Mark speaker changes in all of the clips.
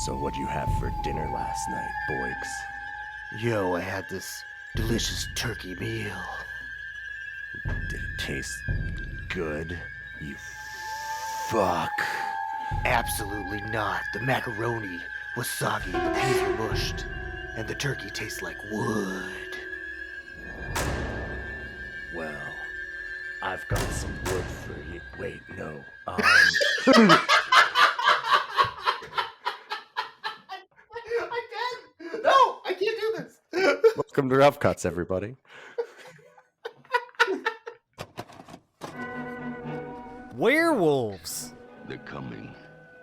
Speaker 1: So what'd you have for dinner last night, boys?
Speaker 2: Yo, I had this delicious turkey meal.
Speaker 1: Did it taste good? You fuck.
Speaker 2: Absolutely not. The macaroni was soggy, the peas were mushed, and the turkey tastes like wood.
Speaker 1: Well, I've got some wood for you. Wait, no.
Speaker 2: I can't. No, I can't do this.
Speaker 1: Welcome to Rough Cuts, everybody.
Speaker 3: Werewolves!
Speaker 4: They're coming.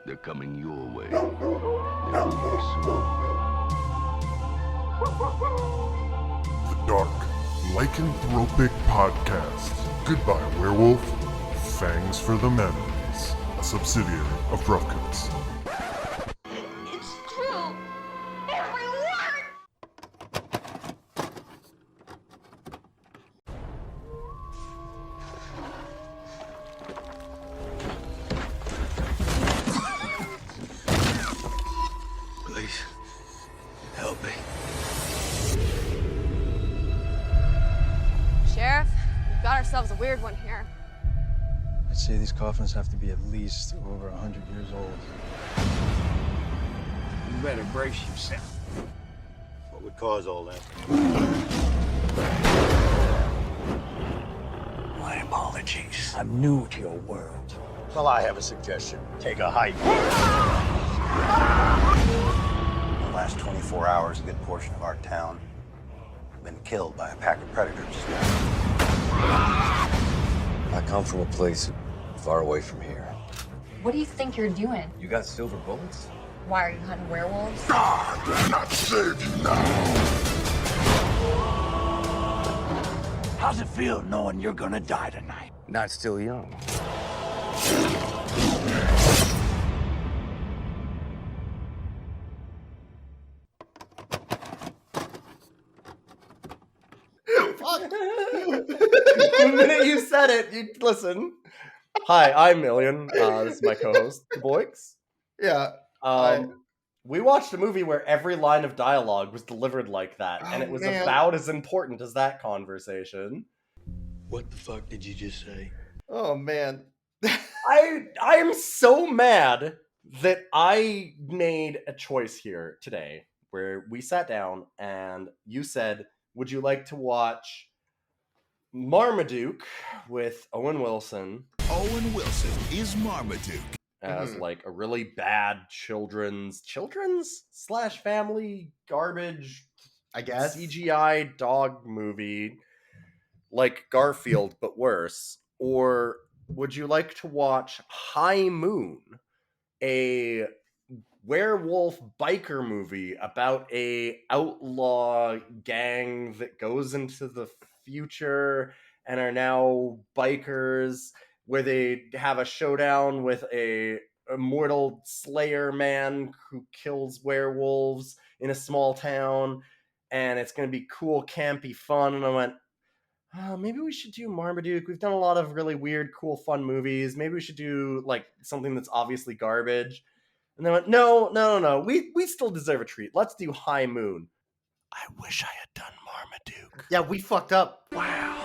Speaker 4: They're coming your way. They're here soon.
Speaker 5: The Dark Lycanthropic Podcast. Goodbye, Werewolf. Fangs for the Memories. A subsidiary of Rough Cuts.
Speaker 6: It's true. Every word.
Speaker 4: Please, help me.
Speaker 7: Sheriff, we've got ourselves a weird one here.
Speaker 8: I'd say these coffins have to be at least over 100 years old.
Speaker 4: You better brace yourself.
Speaker 9: What would cause all that?
Speaker 4: My apologies. I'm new to your world.
Speaker 9: Well, I have a suggestion. Take a hike.
Speaker 10: In the last 24 hours, a good portion of our town has been killed by a pack of predators.
Speaker 8: I come from a place far away from here.
Speaker 7: What do you think you're doing?
Speaker 8: You got silver bullets?
Speaker 7: Why are you hunting werewolves?
Speaker 5: Not save you now.
Speaker 4: How's it feel knowing you're gonna die tonight?
Speaker 8: Not still young.
Speaker 1: The minute you said it, you listen. Hi, I'm Million. This is my co-host, the Boix.
Speaker 2: Yeah.
Speaker 1: We watched a movie where every line of dialogue was delivered like that, and
Speaker 2: Oh,
Speaker 1: it was
Speaker 2: man.
Speaker 1: about as important as that conversation.
Speaker 4: What the fuck did you just say?
Speaker 2: Oh man.
Speaker 1: I am so mad that I made a choice here today where we sat down and you said, would you like to watch Marmaduke with Owen Wilson
Speaker 11: Owen Wilson is Marmaduke.
Speaker 1: as like a really bad children's / family garbage,
Speaker 2: I guess.
Speaker 1: CGI dog movie like Garfield but worse? Or would you like to watch High Moon, a werewolf biker movie about a outlaw gang that goes into the future and are now bikers, where they have a showdown with a immortal slayer man who kills werewolves in a small town, and it's going to be cool, campy fun? And I went, oh, maybe we should do Marmaduke. We've done a lot of really weird, cool, fun movies. Maybe we should do like something that's obviously garbage. And they went, no. We still deserve a treat. Let's do High Moon. I wish I had done Marmaduke.
Speaker 2: Yeah, we fucked up.
Speaker 1: Wow.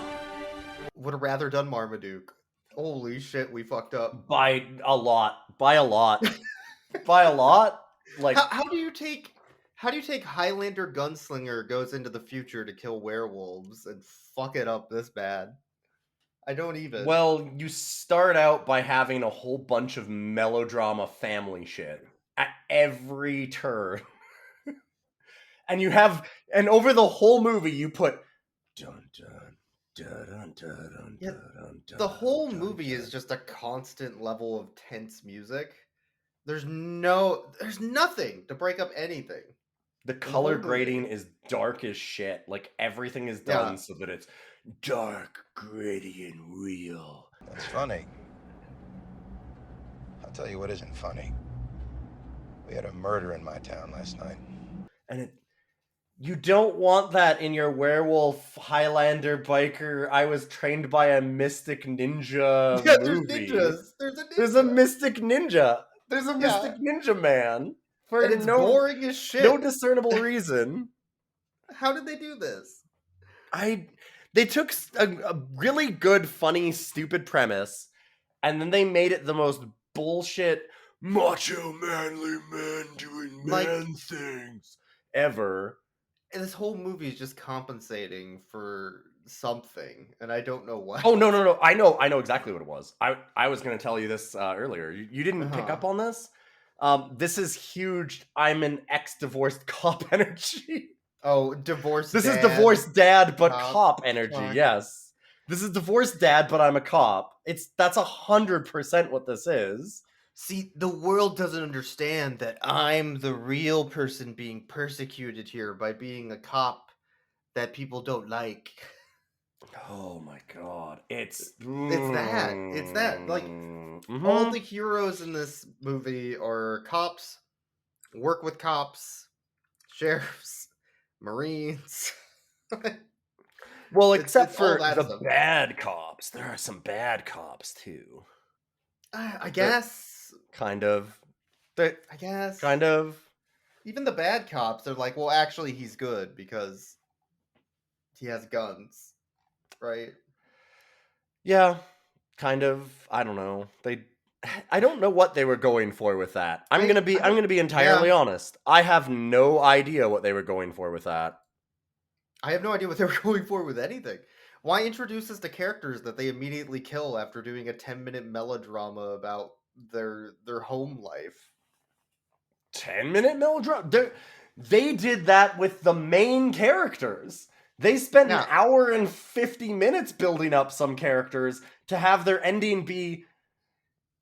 Speaker 2: Would have rather done Marmaduke. Holy shit, we fucked up.
Speaker 1: By a lot. By a lot. Like,
Speaker 2: How do you take Highlander gunslinger goes into the future to kill werewolves and fuck it up this bad? I don't even.
Speaker 1: well, you start out by having a whole bunch of melodrama family shit at every turn. And over the whole movie you put dun dun dun dun dun
Speaker 2: Yeah,
Speaker 1: dun dun.
Speaker 2: the whole
Speaker 1: dun,
Speaker 2: movie
Speaker 1: dun.
Speaker 2: is just a constant level of tense music. There's nothing to break up anything.
Speaker 1: The color
Speaker 2: movie.
Speaker 1: grading is dark as shit. Like everything is done
Speaker 2: Yeah.
Speaker 1: so that it's dark, gritty, and real.
Speaker 10: That's funny. I'll tell you what isn't funny. We had a murder in my town last night.
Speaker 1: And you don't want that in your werewolf Highlander biker. I was trained by a mystic ninja
Speaker 2: Yeah, there's
Speaker 1: movie.
Speaker 2: ninjas. There's a ninja.
Speaker 1: There's a mystic ninja. There's a mystic ninja man. For
Speaker 2: and it's boring as shit.
Speaker 1: no discernible reason.
Speaker 2: How did they do this?
Speaker 1: They took a really good, funny, stupid premise, and then they made it the most bullshit, macho, manly man doing man things ever.
Speaker 2: And this whole movie is just compensating for something, and I don't know what.
Speaker 1: Oh, no. I know exactly what it was. I was going to tell you this earlier. You didn't pick up on this? This is huge. I'm an ex-divorced cop energy.
Speaker 2: Oh, divorced
Speaker 1: This
Speaker 2: dad.
Speaker 1: is divorced dad, but
Speaker 2: Cop.
Speaker 1: cop energy,
Speaker 2: Fuck.
Speaker 1: yes. This is divorced dad, but I'm a cop. That's 100% what this is.
Speaker 2: See, the world doesn't understand that I'm the real person being persecuted here by being a cop that people don't like.
Speaker 1: Oh my god. It's
Speaker 2: that. Like, all the heroes in this movie are cops, work with cops, sheriffs, Marines.
Speaker 1: Well, except
Speaker 2: it's all
Speaker 1: for
Speaker 2: that
Speaker 1: the
Speaker 2: stuff.
Speaker 1: bad cops. There are some bad cops too.
Speaker 2: I guess.
Speaker 1: Kind of.
Speaker 2: I guess.
Speaker 1: Kind of.
Speaker 2: Even the bad cops are like, well, actually, he's good because he has guns, right?
Speaker 1: Yeah, kind of. I don't know. I don't know what they were going for with that. I'm gonna be entirely honest. I have no idea what they were going for with that.
Speaker 2: I have no idea what they were going for with anything. Why introduce us to characters that they immediately kill after doing a 10-minute melodrama about their home life?
Speaker 1: 10-minute melodrama? They did that with the main characters. They spent an hour and 50 minutes building up some characters to have their ending be,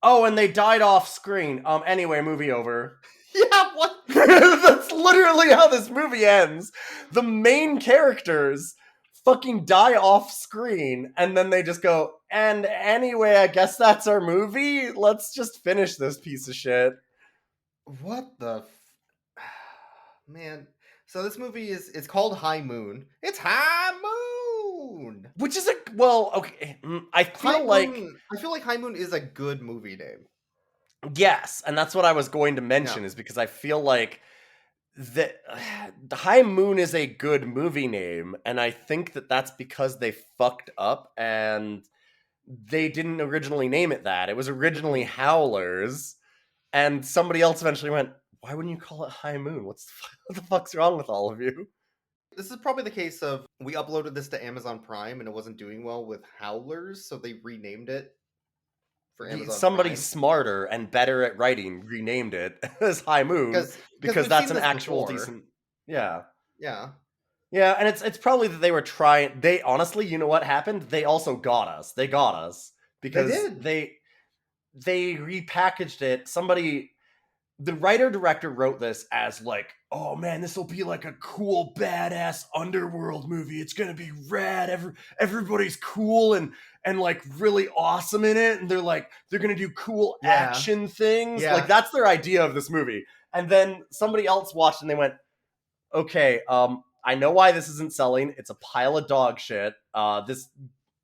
Speaker 1: oh, and they died off screen. Anyway, movie over.
Speaker 2: Yeah, what?
Speaker 1: That's literally how this movie ends. The main characters fucking die off screen, and then they just go, and anyway, I guess that's our movie? Let's just finish this piece of shit.
Speaker 2: What the man. So this movie it's called High Moon. It's High Moon!
Speaker 1: Which is okay. I feel like
Speaker 2: High Moon is a good movie name.
Speaker 1: Yes, and that's what I was going to mention, is because I feel like the High Moon is a good movie name, and I think that's because they fucked up and they didn't originally name it that. It was originally Howlers, and somebody else eventually went, why wouldn't you call it High Moon? What the fuck's wrong with all of you?
Speaker 2: This is probably the case of, we uploaded this to Amazon Prime and it wasn't doing well with Howlers, so they renamed it for Amazon
Speaker 1: Somebody
Speaker 2: Prime.
Speaker 1: smarter and better at writing renamed it as High Moon because that's an actual decent. Yeah.
Speaker 2: Yeah.
Speaker 1: Yeah, and it's probably that they were trying. They honestly, you know what happened? They also got us. They got us because they repackaged it. The writer-director wrote this as like, oh man, this will be like a cool, badass underworld movie. It's gonna be rad. Everybody's cool and like really awesome in it. And they're gonna do cool action things.
Speaker 2: Yeah.
Speaker 1: Like that's their idea of this movie. And then somebody else watched and they went, okay, I know why this isn't selling. It's a pile of dog shit. This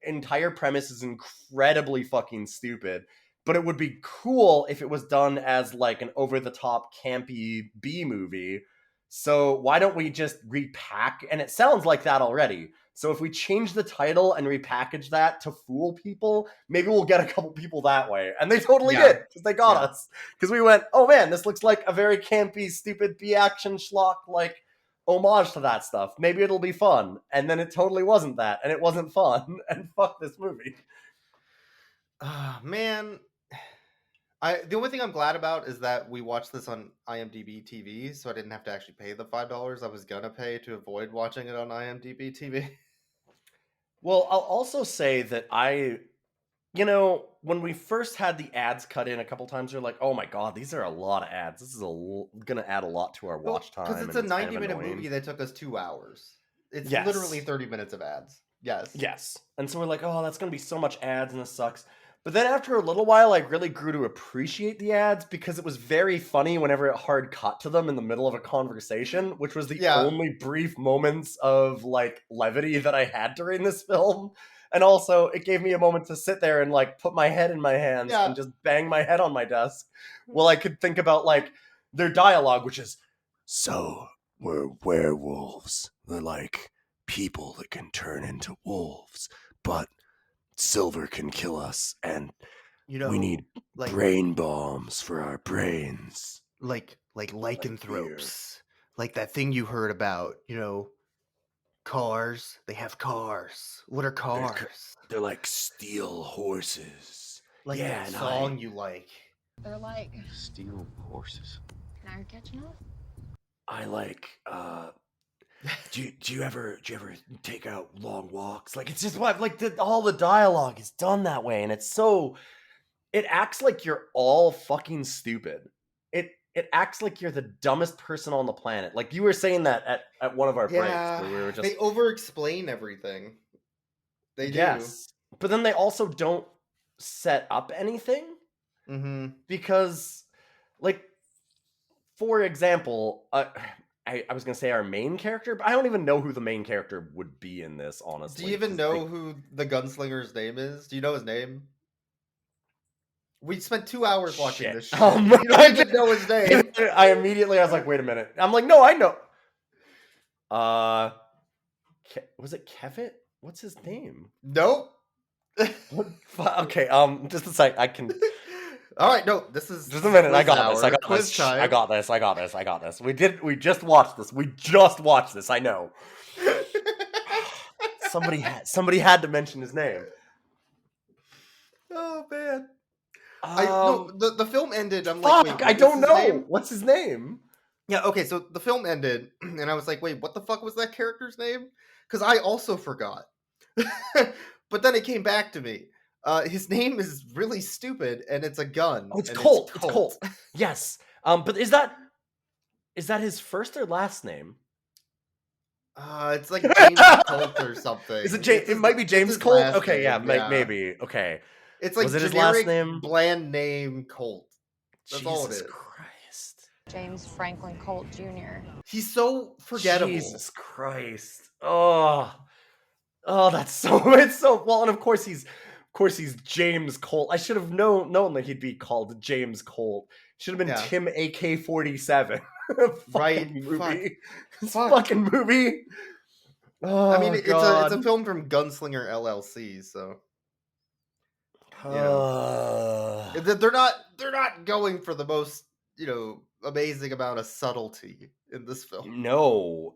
Speaker 1: entire premise is incredibly fucking stupid. But it would be cool if it was done as like an over-the-top campy B movie. So why don't we just repack? And it sounds like that already. So if we change the title and repackage that to fool people, maybe we'll get a couple people that way. And they totally did, because they got us. Because we went, oh man, this looks like a very campy, stupid B-action schlock, like homage to that stuff. Maybe it'll be fun. And then it totally wasn't that. And it wasn't fun. And fuck this movie.
Speaker 2: Man. The only thing I'm glad about is that we watched this on IMDb TV, so I didn't have to actually pay the $5 I was gonna pay to avoid watching it on IMDb TV.
Speaker 1: Well, I'll also say that when we first had the ads cut in a couple times, you're like, oh my god, these are a lot of ads. This is gonna add a lot to our watch time.
Speaker 2: Because it's a 90-minute movie that took us 2 hours. It's literally 30 minutes of ads. Yes.
Speaker 1: And so we're like, oh, that's gonna be so much ads and this sucks. But then after a little while, I really grew to appreciate the ads because it was very funny whenever it hard cut to them in the middle of a conversation, which was the only brief moments of like levity that I had during this film. And also, it gave me a moment to sit there and like put my head in my hands and just bang my head on my desk while I could think about like, their dialogue, which is, so we're werewolves. They're like people that can turn into wolves, but silver can kill us, and we need brain bombs for our brains.
Speaker 2: Like lycanthropes. Like that thing you heard about, cars. They have cars. What are cars?
Speaker 1: They're like steel horses.
Speaker 2: Like that song you like.
Speaker 7: They're like
Speaker 4: Steel horses.
Speaker 7: Now you're catching up.
Speaker 1: I like do you ever take out long walks? Like, it's just like all the dialogue is done that way, and it acts like you're all fucking stupid. It acts like you're the dumbest person on the planet. Like you were saying that at one of our breaks where we were just,
Speaker 2: they over-explain everything. They do.
Speaker 1: Yes. But then they also don't set up anything.
Speaker 2: Mm-hmm.
Speaker 1: Because, like, for example, I was going to say our main character, but I don't even know who the main character would be in this, honestly.
Speaker 2: Do you even know who the gunslinger's name is? Do you know his name? We spent 2 hours watching this shit. You don't even know his name.
Speaker 1: I was like, wait a minute. I'm like, no, I know. Was it Kevin? What's his name?
Speaker 2: Nope.
Speaker 1: Okay, just a sec. I can...
Speaker 2: All right, no, this is
Speaker 1: just a minute. I got this. We just watched this. I know. Somebody had to mention his name.
Speaker 2: Oh man.
Speaker 1: No,
Speaker 2: the film ended. I'm
Speaker 1: fuck,
Speaker 2: like, wait,
Speaker 1: I don't know. What's his name?
Speaker 2: Yeah, okay, so the film ended, and I was like, wait, what the fuck was that character's name? Because I also forgot. But then it came back to me. His name is really stupid, and it's a gun.
Speaker 1: Oh, it's Colt. It's Colt. Yes. But is that his first or last name?
Speaker 2: It's like James Colt or something.
Speaker 1: Is it James? It might be James Colt. Okay, yeah, maybe. Okay.
Speaker 2: It's like,
Speaker 1: was it his
Speaker 2: generic,
Speaker 1: last name?
Speaker 2: bland name Colt. That's
Speaker 1: Jesus
Speaker 2: all it is.
Speaker 1: Christ.
Speaker 7: James Franklin Colt Jr.
Speaker 2: He's so forgettable.
Speaker 1: Jesus Christ. Oh, that's so. It's so well, and of course he's James Colt. I should have known that he'd be called James Colt. Should have been Tim AK-47.
Speaker 2: Right?
Speaker 1: Movie. Fucking movie. Oh,
Speaker 2: I mean, it's
Speaker 1: God.
Speaker 2: a film from Gunslinger LLC, so. They're not going for the most amazing amount of subtlety in this film.
Speaker 1: No.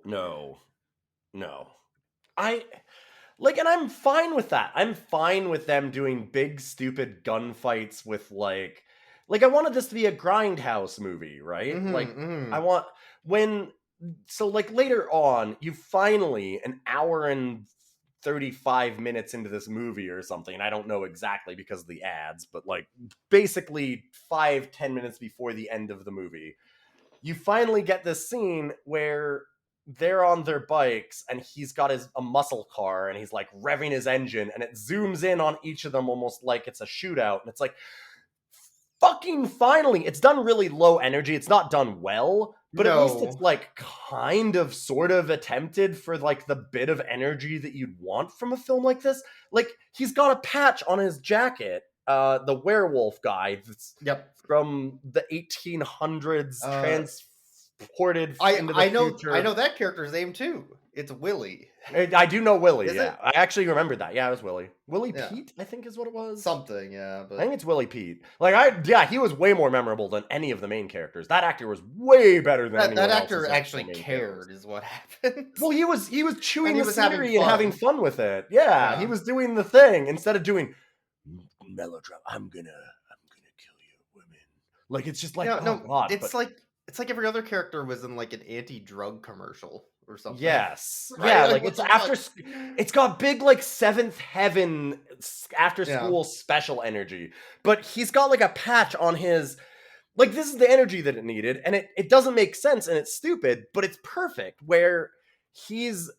Speaker 1: And I'm fine with that. I'm fine with them doing big stupid gunfights with like I wanted this to be a grindhouse movie, right? I want later on, you finally, an hour and 35 minutes into this movie or something, and I don't know exactly because of the ads, but like basically 5-10 minutes before the end of the movie, you finally get this scene where they're on their bikes and he's got a muscle car and he's like revving his engine, and it zooms in on each of them almost like it's a shootout, and it's like, fucking finally. It's done really low energy. It's not done well, but at least it's like kind of sort of attempted for like the bit of energy that you'd want from a film like this. Like, he's got a patch on his jacket, the werewolf guy that's from the 1800s, transported into the future.
Speaker 2: I know that character's name too. It's Willie.
Speaker 1: I do know Willie.
Speaker 2: Is
Speaker 1: yeah,
Speaker 2: it?
Speaker 1: I actually remembered that. Yeah, it was Willie.
Speaker 2: Yeah.
Speaker 1: Pete, I think is what it was.
Speaker 2: Something, yeah. But
Speaker 1: I think it's Willie Pete. He was way more memorable than any of the main characters. That actor was way better than
Speaker 2: that actor actually cared, is what happened.
Speaker 1: Well, he was chewing the
Speaker 2: was
Speaker 1: scenery and having fun with it. Yeah, he was doing the thing instead of doing melodrama. I'm gonna kill you, women. Like, it's just like, God.
Speaker 2: It's like every other character was in like an anti-drug commercial or something.
Speaker 1: Yes.
Speaker 2: Right?
Speaker 1: Yeah, like it's after. It's got big like Seventh Heaven after school special energy, but he's got like a patch on his. Like, this is the energy that it needed, and it doesn't make sense, and it's stupid, but it's perfect. Where he's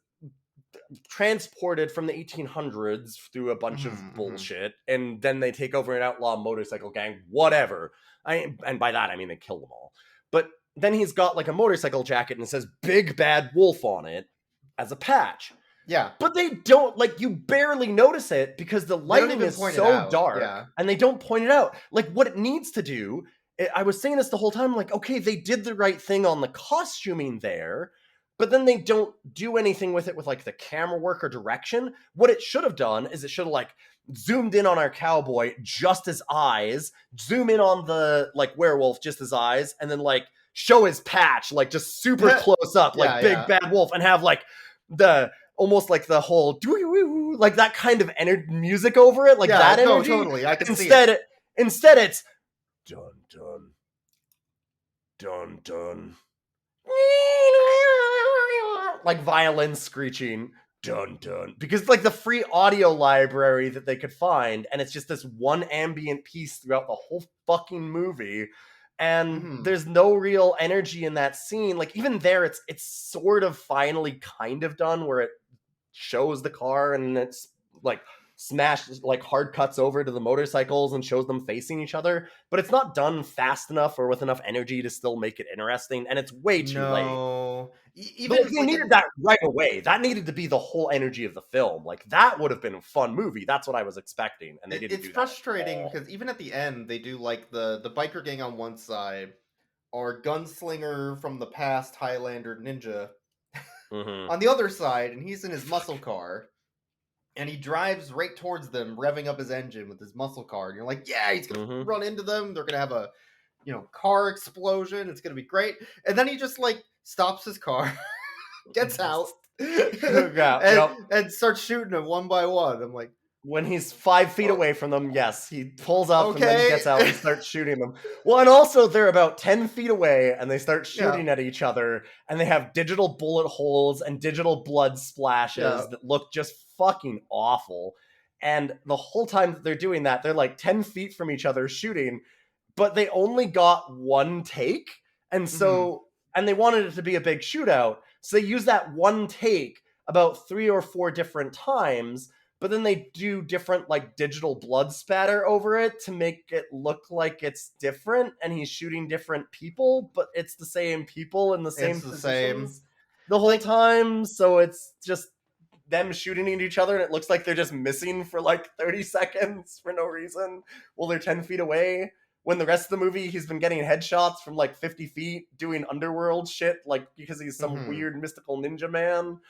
Speaker 1: transported from the 1800s through a bunch of bullshit, and then they take over an outlaw motorcycle gang. Whatever. And by that I mean they kill them all. But then he's got like a motorcycle jacket and it says Big Bad Wolf on it as a patch.
Speaker 2: Yeah.
Speaker 1: But they don't, like, you barely notice it because the lighting is so dark and they don't point it out. Like, what it needs to do I was saying this the whole time, like, okay, they did the right thing on the costuming there, but then they don't do anything with it with like the camera work or direction. What it should have done is it should have like zoomed in on our cowboy, just his eyes, zoom in on the like werewolf, just his eyes, and then like show his patch, like just super close up, like big bad wolf, and have like the almost like the whole like that kind of music over it, like that energy.
Speaker 2: No, totally. I can see it.
Speaker 1: Instead it's dun dun dun dun, like violin screeching, dun dun, because like the free audio library that they could find, and it's just this one ambient piece throughout the whole fucking movie, and there's no real energy in that scene. Like even there, it's sort of finally kind of done where it shows the car and it's like smashed, like hard cuts over to the motorcycles and shows them facing each other, but it's not done fast enough or with enough energy to still make it interesting, and it's way too late.
Speaker 2: Even
Speaker 1: they needed that right away. That needed to be the whole energy of the film. Like that would have been a fun movie. That's what I was expecting, and they didn't do that.
Speaker 2: It's frustrating because even at the end, they do like the biker gang on one side, or gunslinger from the past Highlander ninja on the other side, and he's in his muscle car. And he drives right towards them, revving up his engine with his muscle car. And you're like, yeah, he's going to run into them. They're going to have a, car explosion. It's going to be great. And then he just, like, stops his car, gets out, and starts shooting them one by one. I'm like...
Speaker 1: When he's 5 feet away from them, yes, he pulls up and then gets out and starts shooting them. Well, and also they're about 10 feet away and they start shooting at each other, and they have digital bullet holes and digital blood splashes that look just fucking awful. And the whole time that they're doing that, they're like 10 feet from each other shooting, but they only got one take. And so, and they wanted it to be a big shootout. So they use that one take about 3 or 4 different times. But then they do different, like, digital blood spatter over it to make it look like it's different, and he's shooting different people, but it's the same people in the same positions the whole time, so it's just them shooting at each other, and it looks like they're just missing for, like, 30 seconds for no reason while they're 10 feet away, when the rest of the movie, he's been getting headshots from, like, 50 feet, doing underworld shit, like, because he's some weird mystical ninja man.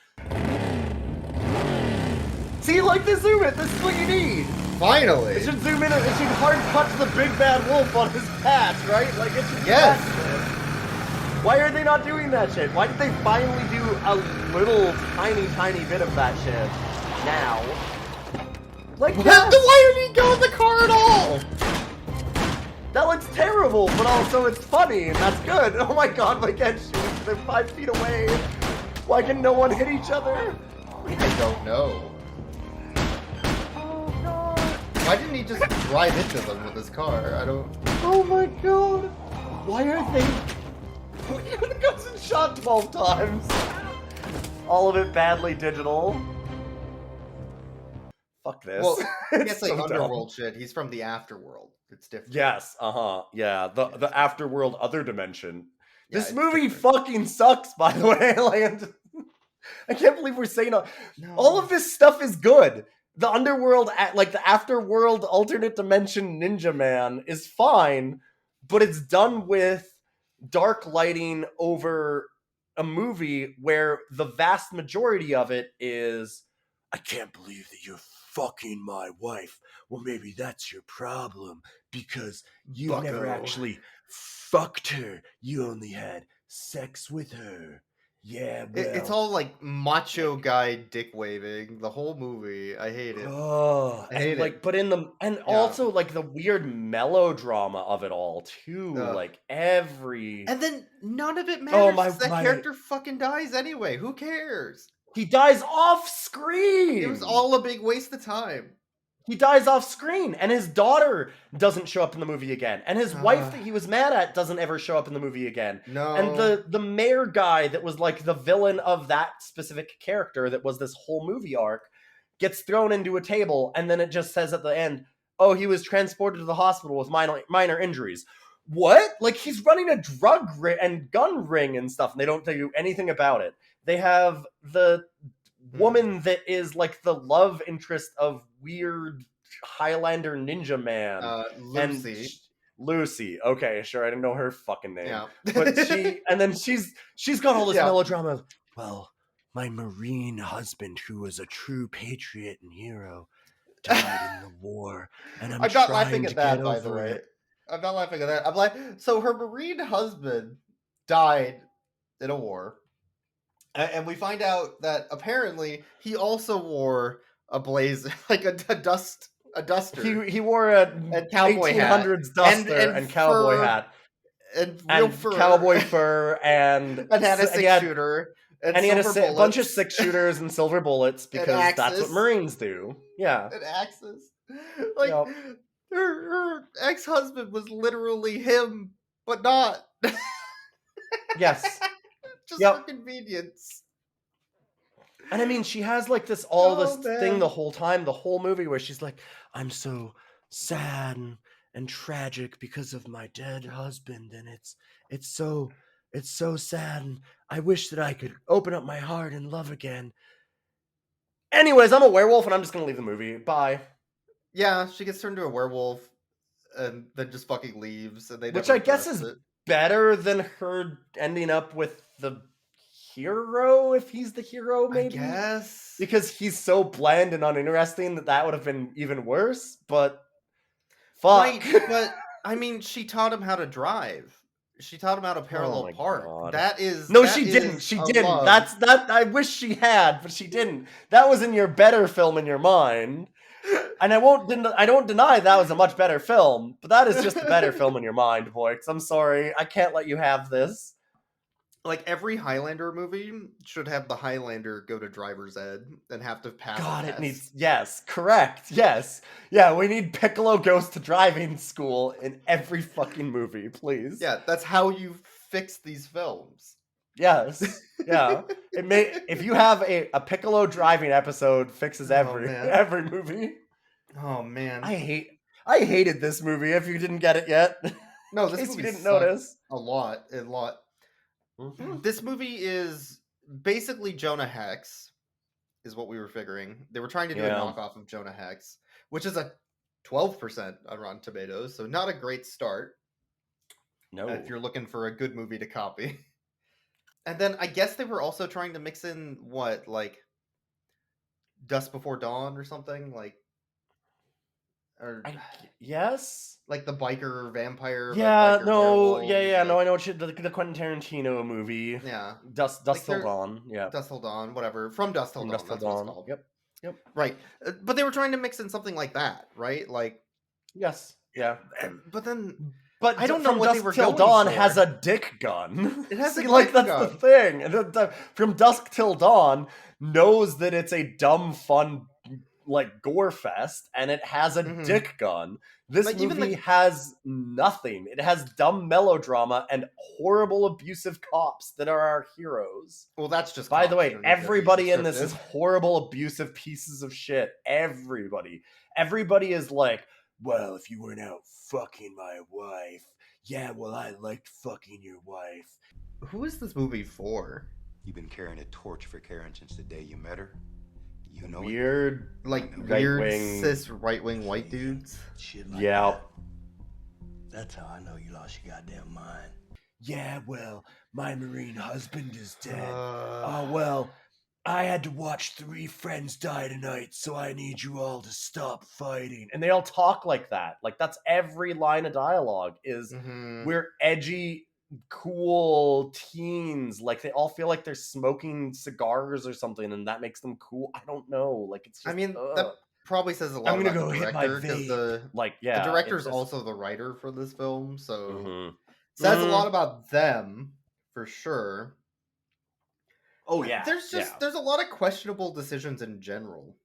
Speaker 1: See, like this zoom it. This is what you need.
Speaker 2: Finally.
Speaker 1: It should zoom in. It should hard cut to the big bad wolf on his patch, right? Like it should.
Speaker 2: Yes.
Speaker 1: Why are they not doing that shit? Why did they finally do a little tiny bit of that shit now? Like
Speaker 2: why didn't he go in the car at all?
Speaker 1: That looks terrible, but also it's funny and that's good. Oh my god, they can't shoot. They're 5 feet away. Why can no one hit each other?
Speaker 2: I don't know. Why didn't he just drive into them with his car? I don't...
Speaker 1: Oh my god! Why are they... He goes and shot 12 times! All of it badly digital. Fuck this.
Speaker 2: Well, it's like
Speaker 1: so
Speaker 2: underworld shit. He's from the afterworld. It's different.
Speaker 1: Yes, yeah, the afterworld other dimension. Yeah, this movie fucking sucks, by the way. Like, I can't believe we're saying all of this stuff is good. The underworld, like the afterworld alternate dimension ninja man is fine, but it's done with dark lighting over a movie where the vast majority of it is, I can't believe that you're fucking my wife. Well, maybe that's your problem because you never actually fucked her. You only had sex with her. Yeah, well.
Speaker 2: It's all like macho guy dick waving the whole movie. I hate it.
Speaker 1: Oh,
Speaker 2: I hate
Speaker 1: like,
Speaker 2: it.
Speaker 1: but in the also like the weird melodrama of it all too. Like every
Speaker 2: and then none of it matters. That character fucking dies anyway. Who cares?
Speaker 1: He dies off screen.
Speaker 2: It was all a big waste of time.
Speaker 1: He dies off screen, and his daughter doesn't show up in the movie again. And his wife that he was mad at doesn't ever show up in the movie again.
Speaker 2: No.
Speaker 1: And the mayor guy that was like the villain of that specific character that was this whole movie arc gets thrown into a table, and then it just says at the end, oh, he was transported to the hospital with minor injuries. What? Like, he's running a drug and gun ring and stuff, and they don't do anything about it. They have the woman that is like the love interest of weird Highlander ninja man.
Speaker 2: Lucy.
Speaker 1: Lucy. Okay, sure. I didn't know her fucking name.
Speaker 2: Yeah.
Speaker 1: But she's got all this
Speaker 2: Yeah.
Speaker 1: melodrama of, well, my Marine husband, who was a true patriot and hero, died in the war, and I'm
Speaker 2: not
Speaker 1: trying
Speaker 2: laughing
Speaker 1: to
Speaker 2: at that,
Speaker 1: get
Speaker 2: by the
Speaker 1: over
Speaker 2: way.
Speaker 1: it.
Speaker 2: I'm not laughing at that. I'm like, so her Marine husband died in a war, and we find out that apparently he also wore a blazer, like a duster,
Speaker 1: He wore a
Speaker 2: and cowboy hat,
Speaker 1: 1800s duster and cowboy
Speaker 2: fur,
Speaker 1: hat
Speaker 2: and real
Speaker 1: and
Speaker 2: fur,
Speaker 1: cowboy fur, and
Speaker 2: and had a
Speaker 1: he had-
Speaker 2: six-shooter,
Speaker 1: and he had
Speaker 2: silver
Speaker 1: a bunch of
Speaker 2: bullets,
Speaker 1: 6-shooters and silver bullets because that's what
Speaker 2: axes.
Speaker 1: Marines do. Yeah.
Speaker 2: and axes. Like
Speaker 1: Yep.
Speaker 2: her ex-husband was literally him, but not.
Speaker 1: Yes.
Speaker 2: Just
Speaker 1: Yep.
Speaker 2: for convenience.
Speaker 1: And I mean, she has like this
Speaker 2: Man.
Speaker 1: thing the whole time, the whole movie, where she's like, I'm so sad and tragic because of my dead husband, and it's so sad, and I wish that I could open up my heart and love again. Anyways, I'm a werewolf, and I'm just gonna leave the movie. Bye.
Speaker 2: Yeah, she gets turned into a werewolf and then just fucking leaves, and they
Speaker 1: Which
Speaker 2: never
Speaker 1: I guess
Speaker 2: address
Speaker 1: is
Speaker 2: it.
Speaker 1: better than her ending up with the hero, if he's the hero,
Speaker 2: I
Speaker 1: maybe.
Speaker 2: guess.
Speaker 1: Because he's so bland and uninteresting that would have been even worse, but fuck.
Speaker 2: Right, but I mean, she taught him how to drive. She taught him how to parallel
Speaker 1: my
Speaker 2: park.
Speaker 1: God.
Speaker 2: That is
Speaker 1: No,
Speaker 2: that
Speaker 1: she didn't.
Speaker 2: is
Speaker 1: She
Speaker 2: a
Speaker 1: didn't.
Speaker 2: love.
Speaker 1: That I wish she had, but she didn't. That was in your better film in your mind. And I don't deny that was a much better film, but that is just a better film in your mind, boy. 'Cause I'm sorry, I can't let you have this.
Speaker 2: Like every Highlander movie should have the Highlander go to driver's ed and have to pass.
Speaker 1: God,
Speaker 2: a
Speaker 1: it
Speaker 2: test.
Speaker 1: needs. Yes, correct. Yes. Yeah, we need Piccolo goes to driving school in every fucking movie, please.
Speaker 2: Yeah, that's how you fix these films.
Speaker 1: Yes. Yeah. If you have a Piccolo driving episode fixes every
Speaker 2: man.
Speaker 1: movie.
Speaker 2: Oh man.
Speaker 1: I hated this movie if you didn't get it yet.
Speaker 2: No,
Speaker 1: In
Speaker 2: this
Speaker 1: case
Speaker 2: movie
Speaker 1: you didn't
Speaker 2: sucked
Speaker 1: notice.
Speaker 2: a lot.
Speaker 1: Mhm.
Speaker 2: This movie is basically Jonah Hex, is what we were figuring. They were trying to do a
Speaker 1: Yeah.
Speaker 2: knockoff of Jonah Hex, which is a 12% on Rotten Tomatoes, so not a great start
Speaker 1: No.
Speaker 2: if you're looking for a good movie to copy. And then I guess they were also trying to mix in what, like Dusk Before Dawn or something,
Speaker 1: Yes.
Speaker 2: like the biker vampire.
Speaker 1: Yeah.
Speaker 2: biker
Speaker 1: No.
Speaker 2: werewolves,
Speaker 1: Yeah.
Speaker 2: like-
Speaker 1: No. I know what the Quentin Tarantino movie.
Speaker 2: Yeah,
Speaker 1: Dust
Speaker 2: Like
Speaker 1: Till
Speaker 2: they're-
Speaker 1: Dawn. Yeah.
Speaker 2: Dusk Till Dawn, whatever. From Dusk Till
Speaker 1: From
Speaker 2: Dawn,
Speaker 1: Dust Till
Speaker 2: that's what it's
Speaker 1: Dawn.
Speaker 2: called.
Speaker 1: Yep.
Speaker 2: Right, but they were trying to mix in something like that, right? Like,
Speaker 1: Yes. Yeah.
Speaker 2: but then
Speaker 1: But
Speaker 2: I don't know
Speaker 1: From
Speaker 2: what they
Speaker 1: Dusk
Speaker 2: were
Speaker 1: Till
Speaker 2: going
Speaker 1: Dawn
Speaker 2: for.
Speaker 1: has a dick gun.
Speaker 2: It has a
Speaker 1: See, like
Speaker 2: dick
Speaker 1: that's
Speaker 2: gun.
Speaker 1: the thing. From Dusk Till Dawn knows that it's a dumb, fun, like gore fest, and it has a
Speaker 2: Mhm.
Speaker 1: dick gun. This
Speaker 2: Like, even
Speaker 1: movie
Speaker 2: the-
Speaker 1: has nothing. It has dumb melodrama and horrible, abusive cops that are our heroes.
Speaker 2: well, that's just.
Speaker 1: By the
Speaker 2: cops
Speaker 1: way,
Speaker 2: that are need to be
Speaker 1: everybody in this is
Speaker 2: descriptive.
Speaker 1: horrible, abusive pieces of shit. Everybody is like, well, if you weren't out fucking my wife, yeah, well, I liked fucking your wife.
Speaker 2: Who is this movie for?
Speaker 10: You've been carrying a torch for Karen since the day you met her. You know it.
Speaker 1: Weird,
Speaker 2: Like
Speaker 1: Right
Speaker 2: weird
Speaker 1: wing-
Speaker 2: cis right wing white dudes.
Speaker 9: Shit like
Speaker 1: Yeah.
Speaker 9: that. That's how I know you lost your goddamn mind.
Speaker 1: Yeah, well, my Marine husband is dead.
Speaker 2: Uh,
Speaker 1: Well, I had to watch 3 friends die tonight, so I need you all to stop fighting. And they all talk like that. Like, that's every line of dialogue is,
Speaker 2: mhm.
Speaker 1: we're edgy, cool teens. Like, they all feel like they're smoking cigars or something, and that makes them cool. I don't know. Like, it's just,
Speaker 2: I mean,
Speaker 1: ugh.
Speaker 2: that probably says a lot
Speaker 1: I'm gonna
Speaker 2: about
Speaker 1: go
Speaker 2: the
Speaker 1: hit my
Speaker 2: director because
Speaker 1: vape. Like, yeah.
Speaker 2: the
Speaker 1: it
Speaker 2: director's
Speaker 1: just-
Speaker 2: also the writer for this film, so
Speaker 1: Mhm.
Speaker 2: says a
Speaker 1: Mhm.
Speaker 2: lot about them for sure.
Speaker 1: Oh, yeah.
Speaker 2: There's just
Speaker 1: yeah.
Speaker 2: there's a lot of questionable decisions in general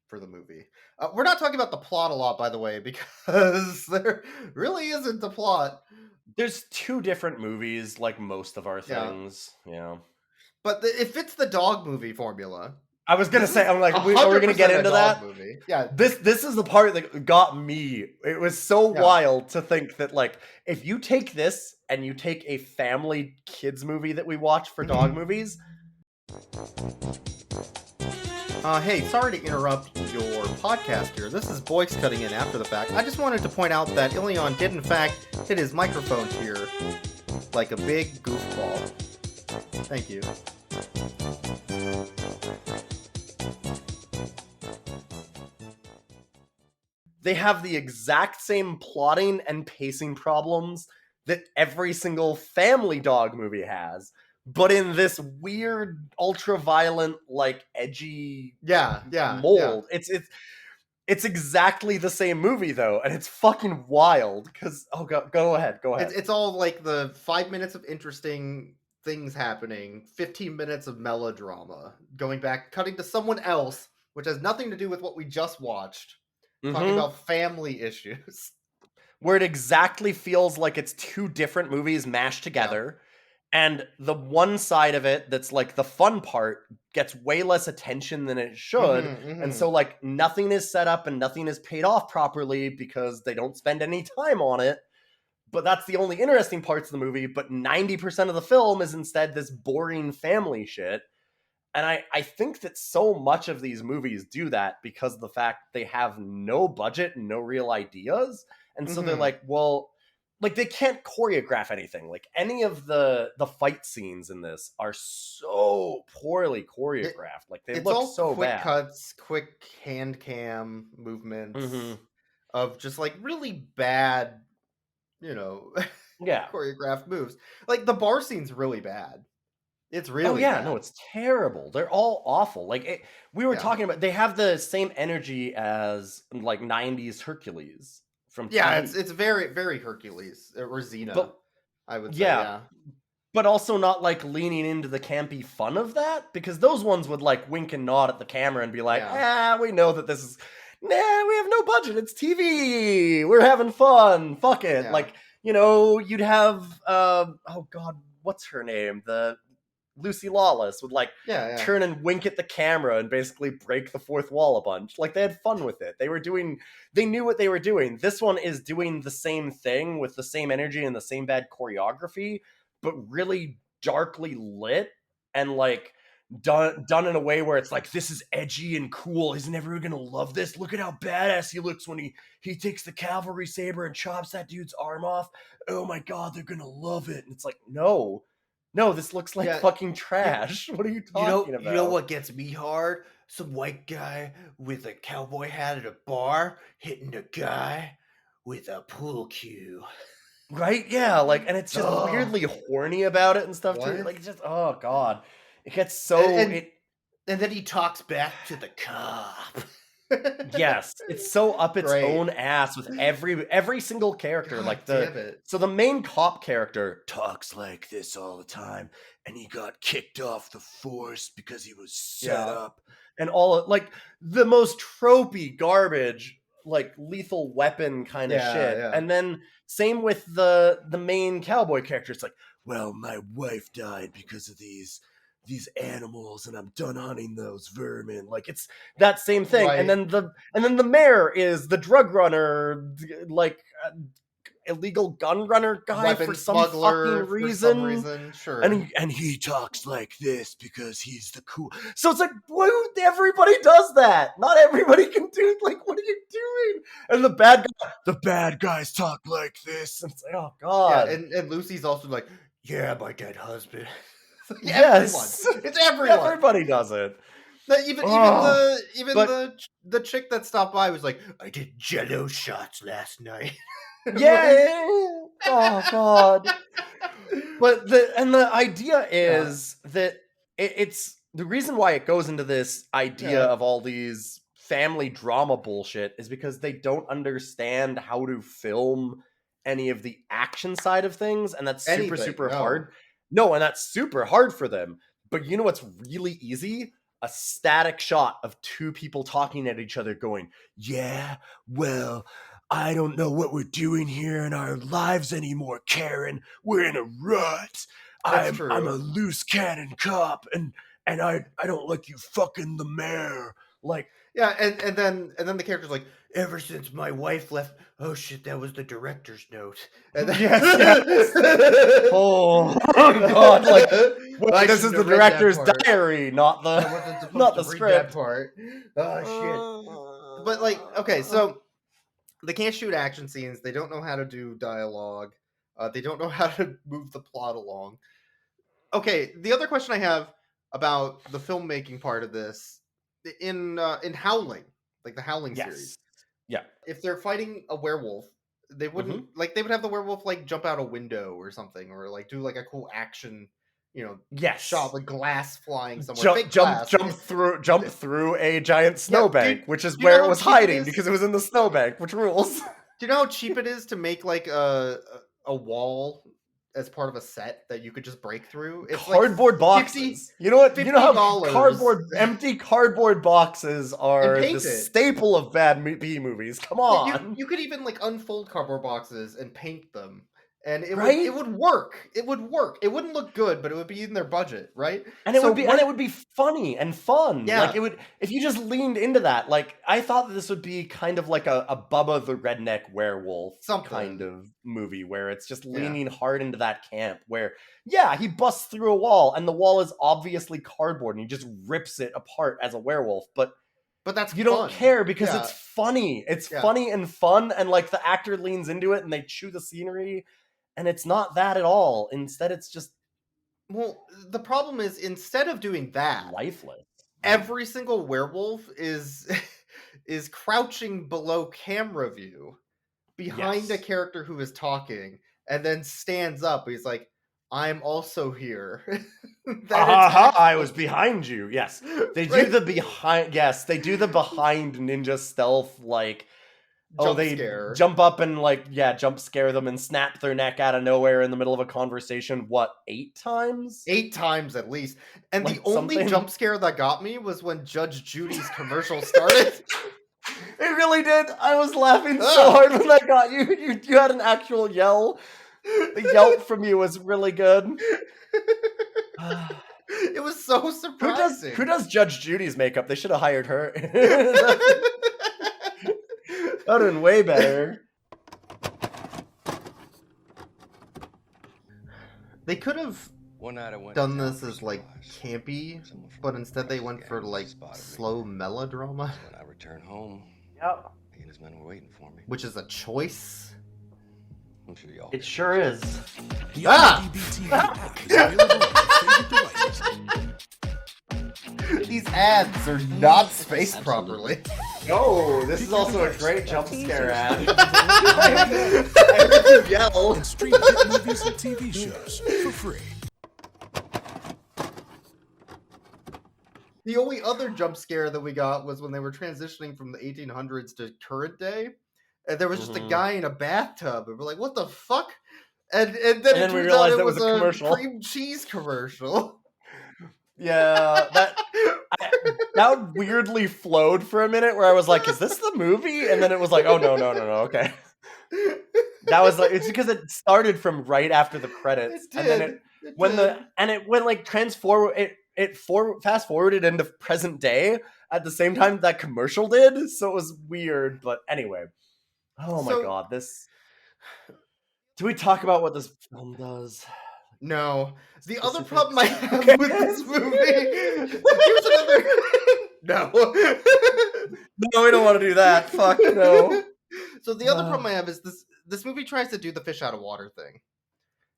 Speaker 2: for the movie. We're not talking about the plot a lot, by the way, because there really isn't a plot.
Speaker 1: There's 2 different movies, like most of our
Speaker 2: Yeah.
Speaker 1: things. Yeah.
Speaker 2: But it fits the dog movie formula.
Speaker 1: I was gonna
Speaker 2: This
Speaker 1: say,
Speaker 2: is
Speaker 1: I'm like, are we gonna
Speaker 2: 100%
Speaker 1: get
Speaker 2: a
Speaker 1: into
Speaker 2: dog
Speaker 1: that?
Speaker 2: movie. Yeah,
Speaker 1: This is the part that got me. It was so
Speaker 2: Yeah.
Speaker 1: wild to think that, like, if you take this and you take a family kids movie that we watch for dog movies,
Speaker 2: hey, sorry to interrupt your podcast here. This is Boyks cutting in after the fact. I just wanted to point out that Ilion did in fact hit his microphone here like a big goofball. Thank you.
Speaker 1: They have the exact same plotting and pacing problems that every single Family Dog movie has, but in this weird, ultra-violent, like, edgy mold.
Speaker 2: Yeah.
Speaker 1: It's exactly the same movie, though, and it's fucking wild, because... Oh, go ahead.
Speaker 2: It's all, like, the 5 minutes of interesting things happening, 15 minutes of melodrama, going back, cutting to someone else, which has nothing to do with what we just watched. Talking about family issues.
Speaker 1: Where it exactly feels like it's two different movies mashed together. Yeah. And the one side of it that's like the fun part gets way less attention than it should. And so like nothing is set up and nothing is paid off properly because they don't spend any time on it. But that's the only interesting parts of the movie. But 90% of the film is instead this boring family shit. And I think that so much of these movies do that because of the fact they have no budget and no real ideas. And so they're like, well, like they can't choreograph anything. Like any of the fight scenes in this are so poorly choreographed. Like they look so
Speaker 2: quick
Speaker 1: bad.
Speaker 2: Cuts, quick hand cam movements of just like really bad, choreographed moves. Like the bar scene's really bad. It's really bad.
Speaker 1: No, it's terrible. They're all awful. Like we were talking about, they have the same energy as like 90s Hercules from TV.
Speaker 2: It's very, very Hercules or Xena,
Speaker 1: but,
Speaker 2: I would say. Yeah.
Speaker 1: But also not like leaning into the campy fun of that, because those ones would like wink and nod at the camera and be like, we know that this is, we have no budget. It's TV. We're having fun. Fuck it. Yeah. Like, you'd have, oh God, what's her name? Lucy Lawless would turn and wink at the camera and basically break the fourth wall a bunch. Like they had fun with it. They knew what they were doing. This one is doing the same thing with the same energy and the same bad choreography, but really darkly lit and like done in a way where it's like, this is edgy and cool. Isn't everyone gonna love this? Look at how badass he looks when he takes the cavalry saber and chops that dude's arm off. Oh my God, they're gonna love it. And it's like, no, this looks like fucking trash. What are you talking about?
Speaker 9: You know what gets me hard? Some white guy with a cowboy hat at a bar hitting a guy with a pool cue.
Speaker 1: Right? Yeah, like, and it's just weirdly horny about it and stuff too. Like, it's just, oh God. It gets so...
Speaker 9: And then he talks back to the cop.
Speaker 1: Yes, it's so up its own ass with every single character.
Speaker 2: God,
Speaker 1: so the main cop character talks like this all the time, and he got kicked off the force because he was set up, and all like the most tropey garbage, like Lethal Weapon kind of shit.
Speaker 2: Yeah.
Speaker 1: And then same with the main cowboy character. It's like, well, my wife died because of these animals and I'm done hunting those vermin. Like it's that same thing. Right. And then the mayor is the drug runner, like illegal gun runner guy for some fucking reason.
Speaker 2: Sure.
Speaker 1: And he talks like this because he's the cool. So it's like, everybody does that. Not everybody can do it. Like, what are you doing? And the bad guys talk like this. And it's like, oh God.
Speaker 2: Yeah, and Lucy's also like, yeah, my dead husband.
Speaker 1: Yes,
Speaker 2: it's everyone.
Speaker 1: Everybody does it.
Speaker 2: Even the chick that stopped by was like, I did Jello shots last night.
Speaker 1: Yeah. Oh God. But the idea is that it's the reason why it goes into this idea of all these family drama bullshit is because they don't understand how to film any of the action side of things, and that's super hard. No, and that's super hard for them. But you know what's really easy? A static shot of two people talking at each other going, yeah, well, I don't know what we're doing here in our lives anymore, Karen. We're in a rut. I'm a loose cannon cop, and I don't like you fucking the mayor. Like,
Speaker 2: yeah, and then the character's like, ever since my wife left, oh shit, that was the director's note. And then,
Speaker 1: yes. Oh God, like Wait, this is the director's diary, not
Speaker 2: I
Speaker 1: the
Speaker 2: wasn't supposed
Speaker 1: not
Speaker 2: to
Speaker 1: the
Speaker 2: read
Speaker 1: script.
Speaker 2: that part. Oh shit! But like, okay, so they can't shoot action scenes. They don't know how to do dialogue. They don't know how to move the plot along. Okay, the other question I have about the filmmaking part of this in Howling, like the Howling series,
Speaker 1: Yeah.
Speaker 2: if they're fighting a werewolf, they wouldn't like they would have the werewolf like jump out a window or something, or like do like a cool action, shot with glass flying somewhere.
Speaker 1: Jump through a giant snowbank, which is
Speaker 2: do you know
Speaker 1: where it
Speaker 2: how
Speaker 1: was
Speaker 2: cheap it
Speaker 1: hiding
Speaker 2: is?
Speaker 1: because it was in the snowbank, which rules.
Speaker 2: Do you know how cheap it is to make like a wall as part of a set that you could just break through? It's
Speaker 1: Cardboard
Speaker 2: like
Speaker 1: boxes. You know what? You know how
Speaker 2: $50
Speaker 1: empty cardboard boxes are
Speaker 2: paint
Speaker 1: the
Speaker 2: it.
Speaker 1: staple of bad B movies. Come on.
Speaker 2: You could even like unfold cardboard boxes and paint them, and it
Speaker 1: Right?
Speaker 2: would work. It would work. It wouldn't look good, but it would be in their budget, right?
Speaker 1: And it would be funny and fun.
Speaker 2: Yeah.
Speaker 1: Like it would, if you just leaned into that. Like I thought that this would be kind of like a Bubba the Redneck Werewolf kind of movie where it's just leaning hard into that camp where he busts through a wall and the wall is obviously cardboard and he just rips it apart as a werewolf, but
Speaker 2: that's
Speaker 1: you
Speaker 2: fun.
Speaker 1: don't care because it's funny. It's funny and fun, and like the actor leans into it and they chew the scenery, and it's not that at all. Instead, it's just
Speaker 2: the problem is instead of doing that,
Speaker 1: lifeless.
Speaker 2: Every single werewolf is crouching below camera view behind a character who is talking and then stands up. He's like, I'm also here.
Speaker 1: I was behind you. Yes. They do the behind they do the behind ninja stealth like
Speaker 2: scare.
Speaker 1: Jump up and jump scare them and snap their neck out of nowhere in the middle of a conversation. What, 8 times?
Speaker 2: 8 times at least. And like the only jump scare that got me was when Judge Judy's commercial started.
Speaker 1: It really did. I was laughing so hard when that got you. You had an actual yell. The yelp from you was really good.
Speaker 2: It was so surprising.
Speaker 1: Who does Judge Judy's makeup? They should have hired her. That would have been way better.
Speaker 2: They could have done this as like campy, but instead they went for like slow melodrama.
Speaker 4: When I return home, he and his men were waiting for me.
Speaker 2: Which is a choice.
Speaker 4: I'm sure y'all.
Speaker 1: It sure is.
Speaker 2: These ads are not spaced properly.
Speaker 1: No, this is also a great jump scare ad. I heard you yell.
Speaker 11: And stream hit movies and TV shows for free.
Speaker 2: The only other jump scare that we got was when they were transitioning from the 1800s to current day, and there was just a guy in a bathtub, and we're like, "What the fuck?" And then
Speaker 1: we realized
Speaker 2: it was
Speaker 1: a commercial,
Speaker 2: cream cheese commercial.
Speaker 1: Yeah, that weirdly flowed for a minute, where I was like, "Is this the movie?" And then it was like, "Oh no, okay." That was like, it's because it started from right after the credits, and then it went like fast forwarded into present day at the same time that commercial did, so it was weird. But anyway, oh my god, this. Do we talk about what this film does?
Speaker 2: No. The other problem I have with this movie. Here's another. No.
Speaker 1: No, we don't want to do that. Fuck no.
Speaker 2: So the other problem I have is this movie tries to do the fish out of water thing.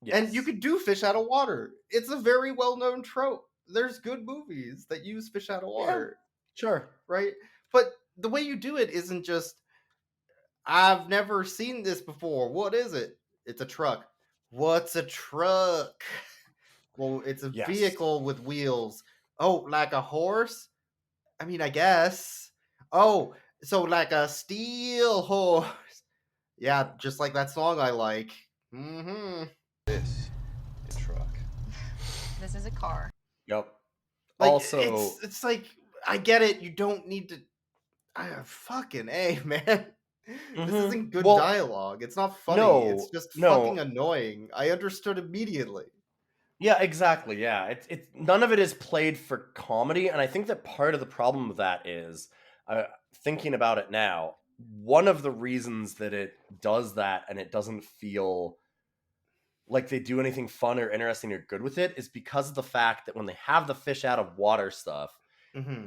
Speaker 2: Yes. And you could do fish out of water. It's a very well-known trope. There's good movies that use fish out of water.
Speaker 1: Yeah, sure.
Speaker 2: Right? But the way you do it isn't just, I've never seen this before. What is it? It's a truck. What's a truck? Well, it's a vehicle with wheels. Oh, like a horse? I mean, I guess. Oh, so like a steel horse. Yeah, just like that song I like. Mm-hmm.
Speaker 4: This is a truck.
Speaker 7: This is a car.
Speaker 1: Yep.
Speaker 2: Like,
Speaker 1: also,
Speaker 2: it's like, I get it. You don't need to. Fucking A, man. This isn't good dialogue. It's not funny. It's just fucking annoying. I understood immediately.
Speaker 1: Yeah, exactly. Yeah, it's none of it is played for comedy, and I think that part of the problem with that is, thinking about it now, one of the reasons that it does that and it doesn't feel like they do anything fun or interesting or good with it is because of the fact that when they have the fish out of water stuff,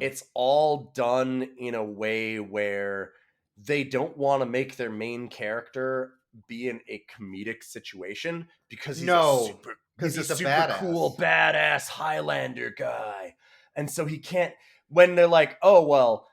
Speaker 1: it's all done in a way where they don't want to make their main character be in a comedic situation because he's a super cool badass Highlander guy. And so he can't, when they're like, oh, well,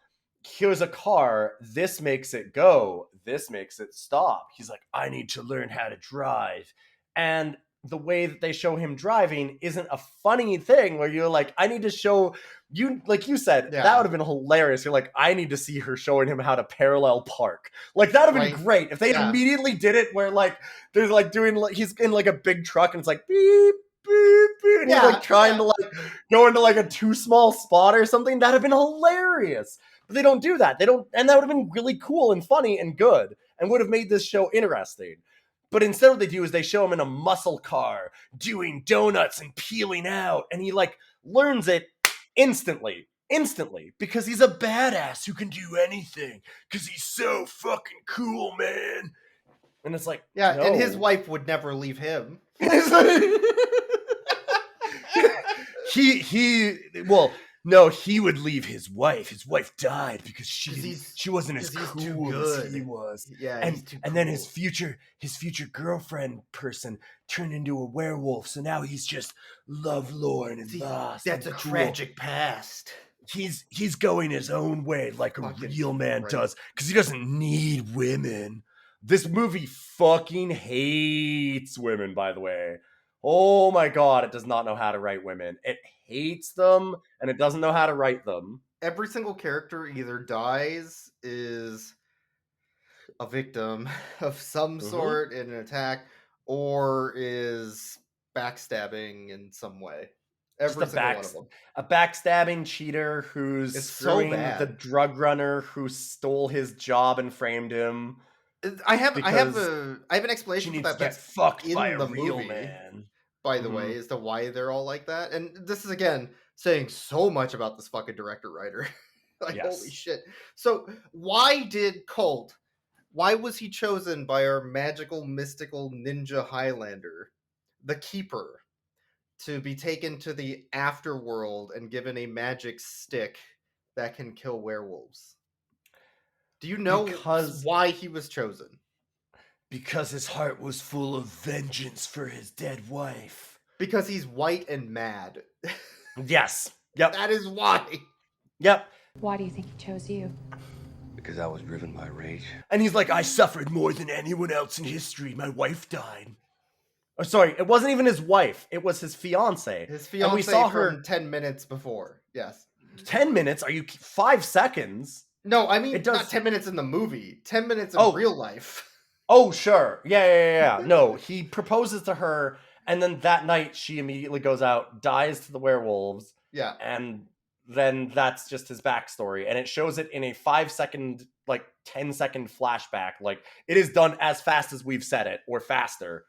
Speaker 1: here's a car, this makes it go, this makes it stop. He's like, I need to learn how to drive. And the way that they show him driving isn't a funny thing where you're like, I need to show you, like you said, that would have been hilarious. You're like, I need to see her showing him how to parallel park. Like, that would have been great if they immediately did it where like they're like doing, like, he's in like a big truck and it's like beep, beep, beep, and he's like trying to like go into like a too small spot or something. That'd have been hilarious. But they don't do that. They don't, and that would have been really cool and funny and good and would have made this show interesting. But instead what they do is they show him in a muscle car doing donuts and peeling out. And he like learns it instantly, because he's a badass who can do anything because he's so fucking cool, man. And it's like, no.
Speaker 2: And his wife would never leave him.
Speaker 1: He would leave his wife. His wife died because she wasn't as cool as he was.
Speaker 2: Yeah,
Speaker 1: and then his future girlfriend person turned into a werewolf. So now he's just lovelorn and lost.
Speaker 2: That's a tragic past.
Speaker 1: He's going his own way like a real man does because he doesn't need women. This movie fucking hates women, by the way. Oh my god, it does not know how to write women. It hates them, and it doesn't know how to write them.
Speaker 2: Every single character either dies, is a victim of some sort in an attack, or is backstabbing in some way. Every single one of them.
Speaker 1: A backstabbing cheater who's screwing the drug runner who stole his job and framed him.
Speaker 2: I have an explanation for that.
Speaker 1: That's fucked in by a real man.
Speaker 2: By the way, as to why they're all like that, and this is again saying so much about this fucking director writer. Like holy shit! So why did Colt? Why was he chosen by our magical, mystical ninja Highlander, the Keeper, to be taken to the afterworld and given a magic stick that can kill werewolves? Do you know why he was chosen?
Speaker 1: Because his heart was full of vengeance for his dead wife.
Speaker 2: Because he's white and mad.
Speaker 1: Yes. Yep.
Speaker 2: That is why.
Speaker 1: Yep.
Speaker 3: Why do you think he chose you?
Speaker 4: Because I was driven by rage.
Speaker 1: And he's like, I suffered more than anyone else in history. My wife died. Oh, sorry, it wasn't even his wife. It was his fiance.
Speaker 2: His fiance. And we saw her 10 minutes before. Yes.
Speaker 1: 10 minutes? Are you 5 seconds?
Speaker 2: No, I mean not 10 minutes in the movie. 10 minutes in real life.
Speaker 1: Oh, sure. Yeah. No, he proposes to her, and then that night she immediately goes out, dies to the werewolves.
Speaker 2: Yeah.
Speaker 1: And then that's just his backstory. And it shows it in a 5-second, like 10-second flashback. Like, it is done as fast as we've said it, or faster.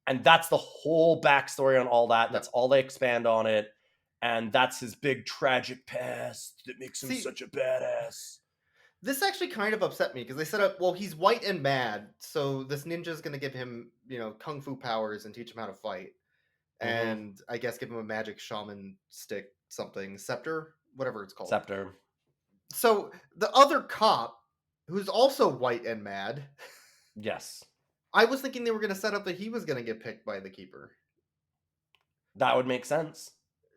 Speaker 1: And that's the whole backstory on all that. That's all they expand on it. And that's his big tragic past that makes him such a badass.
Speaker 2: This actually kind of upset me because they set up, well, he's white and mad, so this ninja's going to give him, kung fu powers and teach him how to fight. And I guess give him a magic shaman stick, something, scepter, whatever it's called.
Speaker 1: Scepter.
Speaker 2: So the other cop, who's also white and mad.
Speaker 1: Yes.
Speaker 2: I was thinking they were going to set up that he was going to get picked by the Keeper.
Speaker 1: That would make sense.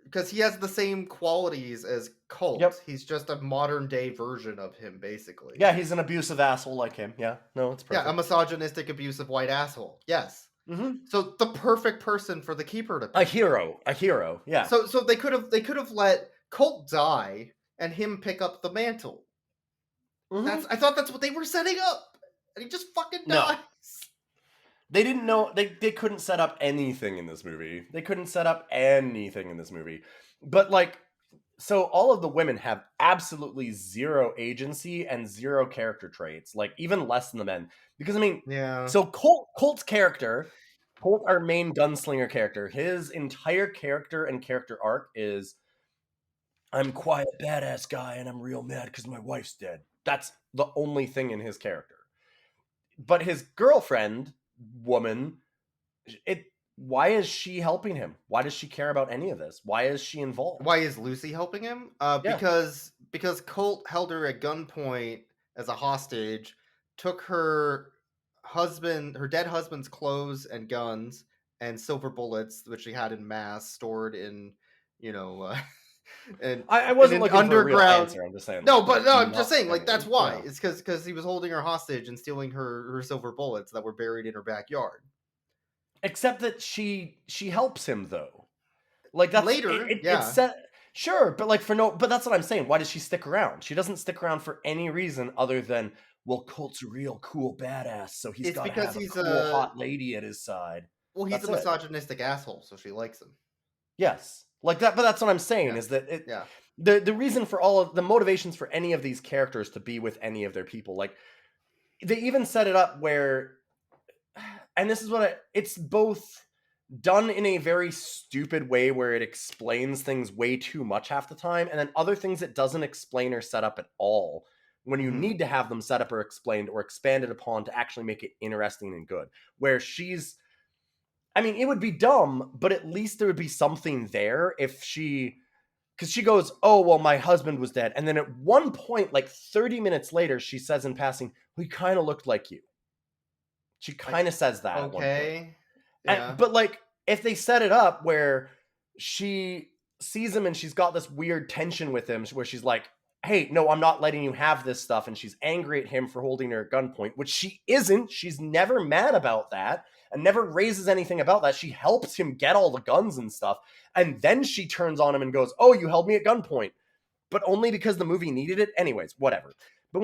Speaker 2: Because he has the same qualities as Colt.
Speaker 1: Yep.
Speaker 2: He's just a modern day version of him, basically.
Speaker 1: Yeah, he's an abusive asshole like him. Yeah, no, it's perfect.
Speaker 2: Yeah, a misogynistic, abusive white asshole. Yes.
Speaker 1: Mm-hmm.
Speaker 2: So the perfect person for the Keeper to pick.
Speaker 1: A hero. Yeah.
Speaker 2: So they could have let Colt die and him pick up the mantle. Mm-hmm. I thought that's what they were setting up, and he just fucking dies.
Speaker 1: They didn't know, they couldn't set up anything in this movie. But, like, so all of the women have absolutely zero agency and zero character traits, like, even less than the men. Because, I mean, so Colt's character, Colt, our main gunslinger character, his entire character and character arc is, I'm quiet, badass guy, and I'm real mad because my wife's dead. That's the only thing in his character. But his girlfriend... woman, why is she helping him? Why does she care about any of this? Why is she involved?
Speaker 2: Why is Lucy helping him?
Speaker 1: Yeah.
Speaker 2: Because Colt held her at gunpoint as a hostage, took her dead husband's clothes and guns and silver bullets, which she had in mass stored in, you know, and
Speaker 1: I wasn't
Speaker 2: in
Speaker 1: looking for a real
Speaker 2: underground.
Speaker 1: answer. I'm just saying.
Speaker 2: No,
Speaker 1: like,
Speaker 2: but no, I'm
Speaker 1: not
Speaker 2: just saying, like, that's
Speaker 1: saying-
Speaker 2: why.
Speaker 1: yeah.
Speaker 2: It's because he was holding her hostage and stealing her silver bullets that were buried in her backyard.
Speaker 1: Except that she helps him though. Like that's
Speaker 2: Later,
Speaker 1: it's set. Sure, but like but that's what I'm saying. Why does she stick around? She doesn't stick around for any reason other than, well, Colt's a real cool badass, so he's got to have a cool hot lady at his side.
Speaker 2: Well, he's
Speaker 1: That's
Speaker 2: a
Speaker 1: it.
Speaker 2: misogynistic asshole, so she likes him.
Speaker 1: Yes, like that. But that's what I'm saying is that the reason for all of the motivations for any of these characters to be with any of their people, like they even set it up where, and this is what it's both done in a very stupid way where it explains things way too much half the time, and then other things it doesn't explain or set up at all when you need to have them set up or explained or expanded upon to actually make it interesting and good. Where it would be dumb, but at least there would be something there if because she goes, oh, well, my husband was dead. And then at one point, like 30 minutes later, she says in passing, he kind of looked like you. She kind of says that.
Speaker 2: Okay.
Speaker 1: Yeah. But like, if they set it up where she sees him and she's got this weird tension with him where she's like, hey, no, I'm not letting you have this stuff. And she's angry at him for holding her at gunpoint, which she isn't. She's never mad about that and never raises anything about that. She helps him get all the guns and stuff. And then she turns on him and goes, oh, you held me at gunpoint. But only because the movie needed it. Anyways, whatever. But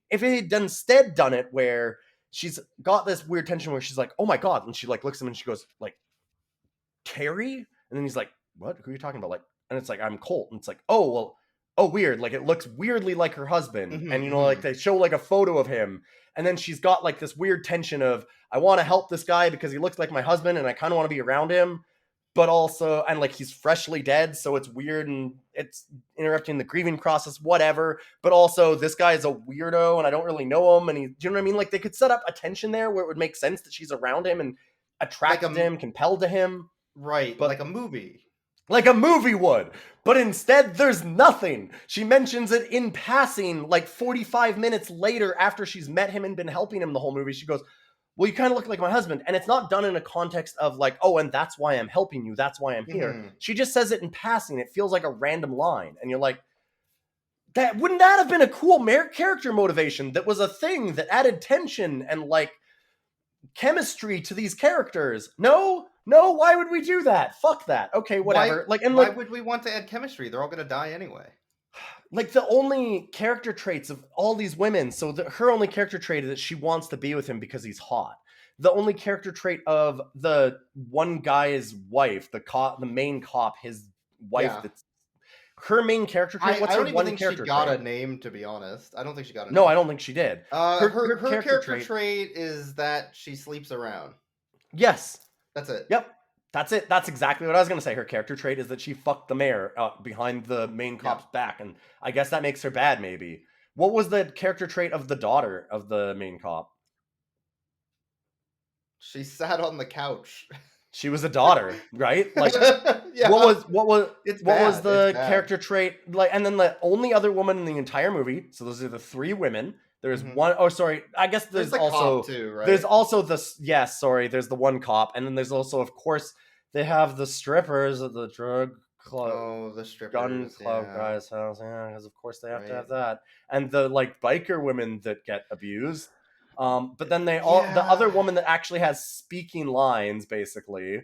Speaker 1: if it had instead done it where she's got this weird tension where she's like, oh my God. And she like looks at him and she goes like, Terry? And then he's like, what? Who are you talking about? Like, and it's like, I'm Colt. And it's like, oh, well, oh, weird. Like it looks weirdly like her husband. And like they show like a photo of him. And then she's got like this weird tension of, I want to help this guy because he looks like my husband and I kind of want to be around him. But also, and like he's freshly dead, so it's weird and it's interrupting the grieving process, whatever. But also, this guy is a weirdo and I don't really know him. And do you know what I mean? Like they could set up a tension there where it would make sense that she's around him and attracted to him, compelled to him.
Speaker 2: Right, but like a movie.
Speaker 1: Like a movie would. But instead, there's nothing. She mentions it in passing like 45 minutes later after she's met him and been helping him the whole movie. She goes, well, you kind of look like my husband. And it's not done in a context of like, oh, and that's why I'm helping you. That's why I'm here. She just says it in passing. It feels like a random line. And you're like, wouldn't that have been a cool character motivation that was a thing that added tension and like chemistry to these characters? No, why would we do that? Fuck that. Okay, whatever.
Speaker 2: Why would we want to add chemistry? They're all gonna die anyway.
Speaker 1: Like the only character traits of all these women, so her only character trait is that she wants to be with him because he's hot. The only character trait of the one guy's wife, the main cop, his wife, that's her main character trait. What's
Speaker 2: I
Speaker 1: her
Speaker 2: don't
Speaker 1: one
Speaker 2: even think
Speaker 1: character
Speaker 2: she got
Speaker 1: trait?
Speaker 2: a name, to be honest. I don't think she got a name.
Speaker 1: No, I don't think she did.
Speaker 2: Her character trait is that she sleeps around.
Speaker 1: Yes.
Speaker 2: That's it.
Speaker 1: Yep. That's it. That's exactly what I was going to say. Her character trait is that she fucked the mayor behind the main cop's back. And I guess that makes her bad, maybe. What was the character trait of the daughter of the main cop?
Speaker 2: She sat on the couch.
Speaker 1: She was a daughter, right? Like,
Speaker 2: yeah.
Speaker 1: What was the character trait? Like, and then the only other woman in the entire movie. So those are the three women. There's one. Oh, sorry. I guess there's
Speaker 2: the
Speaker 1: also
Speaker 2: cop too, right?
Speaker 1: There's also this. Yes, sorry. There's the one cop, and then there's also, of course, they have the strippers at the drug club.
Speaker 2: Oh, the strippers,
Speaker 1: gun club guy's house. Yeah, because of course they have to have that, and the like biker women that get abused. But then the other woman that actually has speaking lines basically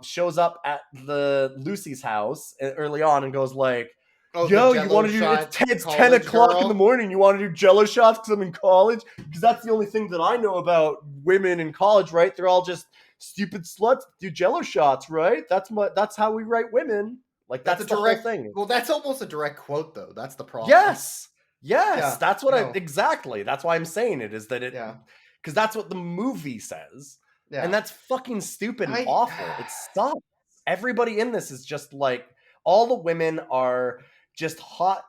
Speaker 1: shows up at the Lucy's house early on and goes like, yo, you want to do it's 10 o'clock in the morning. You want to do Jello shots because I'm in college? Because that's the only thing that I know about women in college, right? They're all just stupid sluts that do Jello shots, right? That's how we write women. Like that's the whole thing.
Speaker 2: Well, that's almost a direct quote, though. That's the problem.
Speaker 1: Yes. That's what exactly. That's why I'm saying it is that it because that's what the movie says. Yeah. And that's fucking stupid and awful. It sucks. Everybody in this is just like, all the women are just hot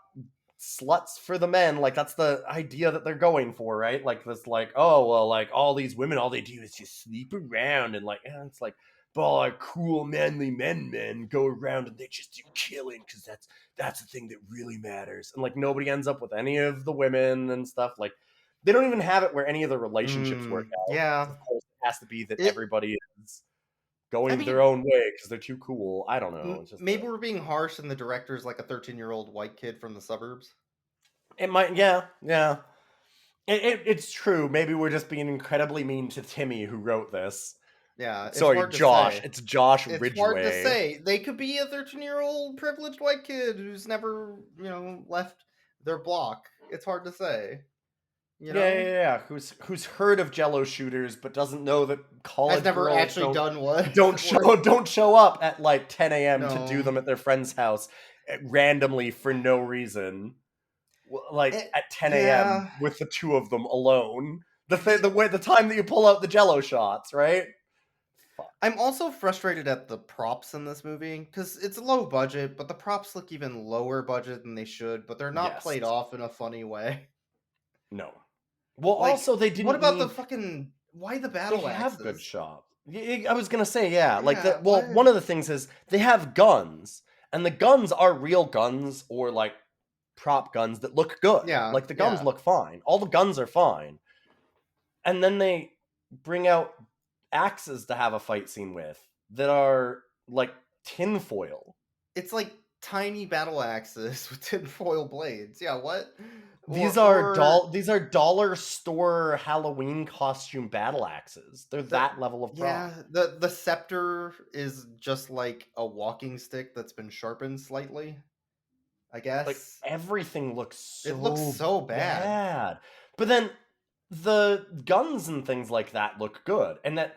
Speaker 1: sluts for the men. Like that's the idea that they're going for, right? Like this, like, oh well, like all these women, all they do is just sleep around and like, it's like, but all our cool manly men go around and they just do killing because that's the thing that really matters. And like nobody ends up with any of the women and stuff. Like they don't even have it where any of the relationships work out.
Speaker 2: Yeah.
Speaker 1: Of course, it has to be that
Speaker 2: It-
Speaker 1: everybody is going
Speaker 2: I mean,
Speaker 1: their own way because they're too cool. I don't know. It's just
Speaker 2: maybe we're being harsh and the director's like a 13-year-old white kid from the suburbs.
Speaker 1: it might, yeah. It's true. Maybe we're just being incredibly mean to Timmy who wrote this.
Speaker 2: Yeah, it's
Speaker 1: Sorry,
Speaker 2: hard to
Speaker 1: Josh.
Speaker 2: say.
Speaker 1: It's Josh
Speaker 2: It's
Speaker 1: Ridgway.
Speaker 2: hard to say. They could be a 13-year-old privileged white kid who's never, left their block. It's hard to say.
Speaker 1: Yeah. Who's heard of Jello shooters but doesn't know that college
Speaker 2: Has never
Speaker 1: girls
Speaker 2: actually done one.
Speaker 1: don't show up at like 10 a.m. to do
Speaker 2: No.
Speaker 1: them at their friend's house randomly for no reason. Like at 10 a.m.
Speaker 2: yeah.
Speaker 1: with the two of them alone. The time that you pull out the Jello shots, right?
Speaker 2: I'm also frustrated at the props in this movie because it's low budget, but the props look even lower budget than they should. But they're not
Speaker 1: Yes.
Speaker 2: played off in a funny way.
Speaker 1: No. Well,
Speaker 2: Like,
Speaker 1: also they didn't.
Speaker 2: What about
Speaker 1: need...
Speaker 2: the fucking? Why the
Speaker 1: They
Speaker 2: battle
Speaker 1: have
Speaker 2: axes?
Speaker 1: good shots. I was gonna say, yeah. Like,
Speaker 2: Yeah,
Speaker 1: well,
Speaker 2: what?
Speaker 1: one of the things is they have guns, and the guns are real guns or like prop guns that look good.
Speaker 2: Yeah,
Speaker 1: like the guns
Speaker 2: yeah.
Speaker 1: look fine. All the guns are fine, and then they bring out axes to have a fight scene with that are like tinfoil.
Speaker 2: It's like tiny battle axes with tinfoil blades. Yeah, what?
Speaker 1: These
Speaker 2: Or-
Speaker 1: are dollar store Halloween costume battle axes. They're that level of prop.
Speaker 2: Yeah, the scepter is just like a walking stick that's been sharpened slightly. I guess.
Speaker 1: Like everything looks so
Speaker 2: It looks so bad.
Speaker 1: But then the guns and things like that look good. And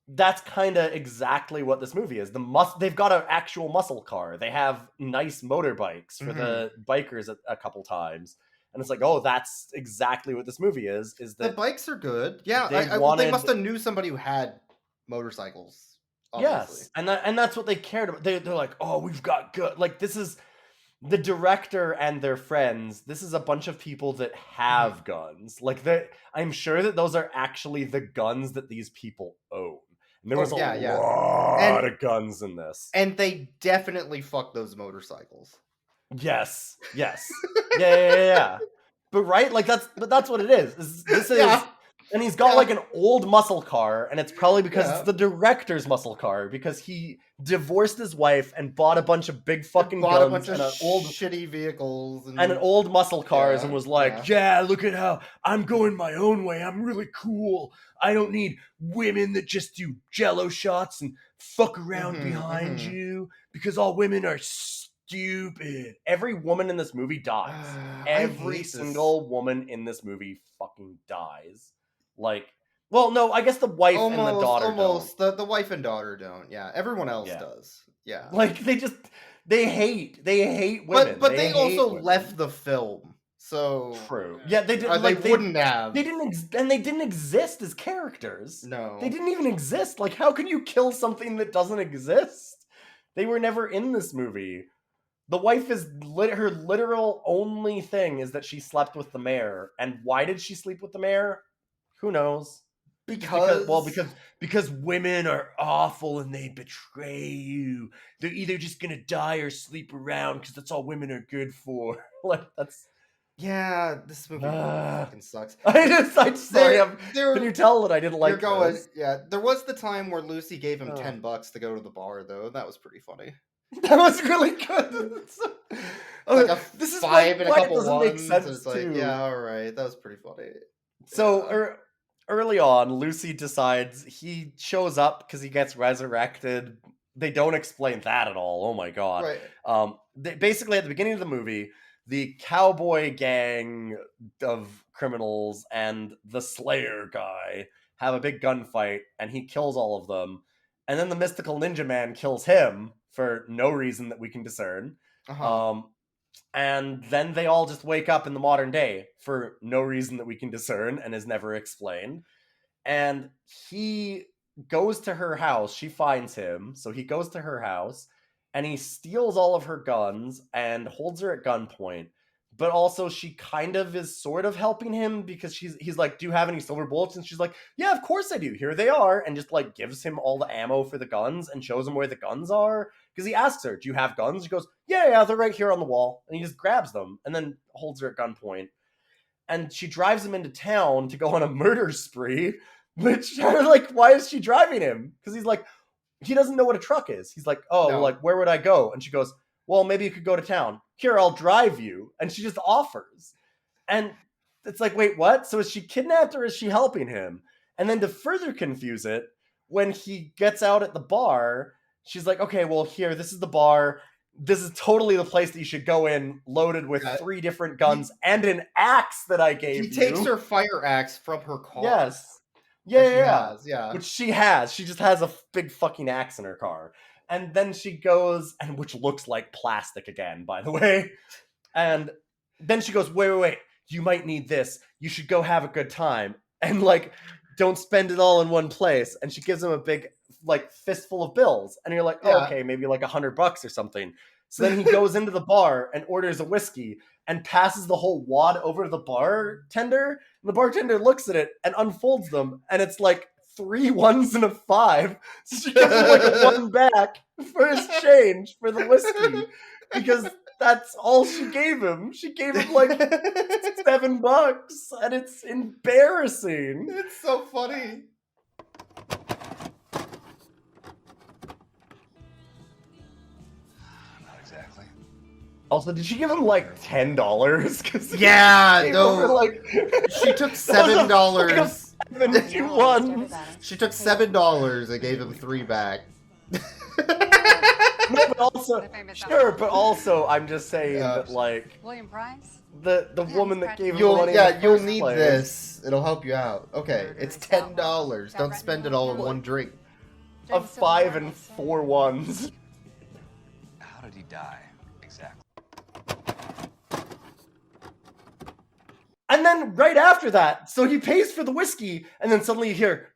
Speaker 1: that's kind of exactly what this movie is. They've got an actual muscle car. They have nice motorbikes for the bikers a couple times. And it's like, oh, that's exactly what this movie is
Speaker 2: The
Speaker 1: that
Speaker 2: bikes are good. Yeah,
Speaker 1: they
Speaker 2: they must have knew somebody who had motorcycles. Obviously.
Speaker 1: yes. And that's what they cared about. They're like, oh, we've got good. Like this is the director and their friends. This is a bunch of people that have guns. Like I'm sure that those are actually the guns that these people own. And there was a lot of guns in this.
Speaker 2: And they definitely fuck those motorcycles.
Speaker 1: Yes. Yeah. But right, like that's what it is. This is,
Speaker 2: Yeah.
Speaker 1: and he's got
Speaker 2: Yeah.
Speaker 1: like an old muscle car, and it's probably because
Speaker 2: Yeah.
Speaker 1: it's the director's muscle car because he divorced his wife and bought a bunch of big fucking
Speaker 2: Bought
Speaker 1: guns
Speaker 2: a bunch
Speaker 1: and
Speaker 2: of
Speaker 1: an old
Speaker 2: shitty vehicles
Speaker 1: and an old muscle cars
Speaker 2: Yeah,
Speaker 1: and was like, yeah, look at how I'm going my own way. I'm really cool. I don't need women that just do jello shots and fuck around behind you because all women are stupid. Every woman in this movie dies. Every single woman in this movie fucking dies. Like, well, no, I guess the wife and the daughter
Speaker 2: almost. The wife and daughter don't. Yeah, everyone else does. Yeah,
Speaker 1: like they hate women.
Speaker 2: But they also
Speaker 1: women.
Speaker 2: left the film. So
Speaker 1: True. Yeah, they did.
Speaker 2: Or
Speaker 1: Like
Speaker 2: they wouldn't have.
Speaker 1: They didn't exist as characters.
Speaker 2: No,
Speaker 1: They didn't even exist. Like, how can you kill something that doesn't exist? They were never in this movie. The wife is her literal only thing is that she slept with the mayor. And why did she sleep with the mayor? Who knows? Because women are awful and they betray you. They're either just gonna die or sleep around because that's all women are good for. Like that's.
Speaker 2: Yeah, this movie fucking sucks.
Speaker 1: I'm sorry. Can you tell that I didn't like this?
Speaker 2: Yeah, there was the time where Lucy gave him $10 to go to the bar, though. That was pretty funny.
Speaker 1: That was really good.
Speaker 2: This is five and a couple
Speaker 1: doesn't
Speaker 2: ones.
Speaker 1: make sense
Speaker 2: It's like,
Speaker 1: too.
Speaker 2: yeah, all right, that was pretty funny.
Speaker 1: So early on, Lucy decides he shows up because he gets resurrected. They don't explain that at all. Oh my god!
Speaker 2: Right.
Speaker 1: Basically, at the beginning of the movie, the cowboy gang of criminals and the Slayer guy have a big gunfight, and he kills all of them. And then the mystical ninja man kills him for no reason that we can discern. And then they all just wake up in the modern day for no reason that we can discern and is never explained. And he goes to her house. She finds him. So he goes to her house and he steals all of her guns and holds her at gunpoint, but also she kind of is sort of helping him because he's like, do you have any silver bullets? And she's like, yeah, of course I do. Here they are. And just like gives him all the ammo for the guns and shows him where the guns are. Because he asks her, do you have guns? She goes, yeah, they're right here on the wall. And he just grabs them and then holds her at gunpoint. And she drives him into town to go on a murder spree, which like, why is she driving him? Because he's like, he doesn't know what a truck is. He's like, oh,
Speaker 2: No.
Speaker 1: like, where would I go? And she goes, well, maybe you could go to town. Here, I'll drive you. And she just offers. And it's like, wait, what? So is she kidnapped or is she helping him? And then to further confuse it, when he gets out at the bar, she's like, okay, well, here, this is the bar. This is totally the place that you should go in, loaded with 3 different guns and an axe that I gave you.
Speaker 2: He takes her fire axe from her car.
Speaker 1: Yes.
Speaker 2: Yeah.
Speaker 1: Which she has. She just has a big fucking axe in her car. And then she goes, and which looks like plastic again, by the way. And then she goes, wait, you might need this. You should go have a good time. And like, don't spend it all in one place. And she gives him a big, like, fistful of bills. And you're like, oh, okay, maybe like $100 or something. So then he goes into the bar and orders a whiskey and passes the whole wad over to the bartender. And the bartender looks at it and unfolds them. And it's like 3 1s and a 5. So she gives him like a 1 back for his change for the whiskey. Because that's all she gave him. She gave him like $7. And it's embarrassing.
Speaker 2: It's so funny.
Speaker 10: Not exactly.
Speaker 1: Also, did she give him like $10?
Speaker 2: Yeah, no.
Speaker 1: Like,
Speaker 2: she took $7.
Speaker 1: You won.
Speaker 2: She took $7 and gave him 3 back.
Speaker 1: No, but also, sure, but also, I'm just saying that, like,
Speaker 7: William Price?
Speaker 1: the woman that gave him the money.
Speaker 2: You'll need this. It'll help you out. Okay, it's $10. Don't spend it all in one drink.
Speaker 1: Of 5 and 4 1s.
Speaker 10: How did he die? Exactly.
Speaker 1: And then right after that, so he pays for the whiskey, and then suddenly you hear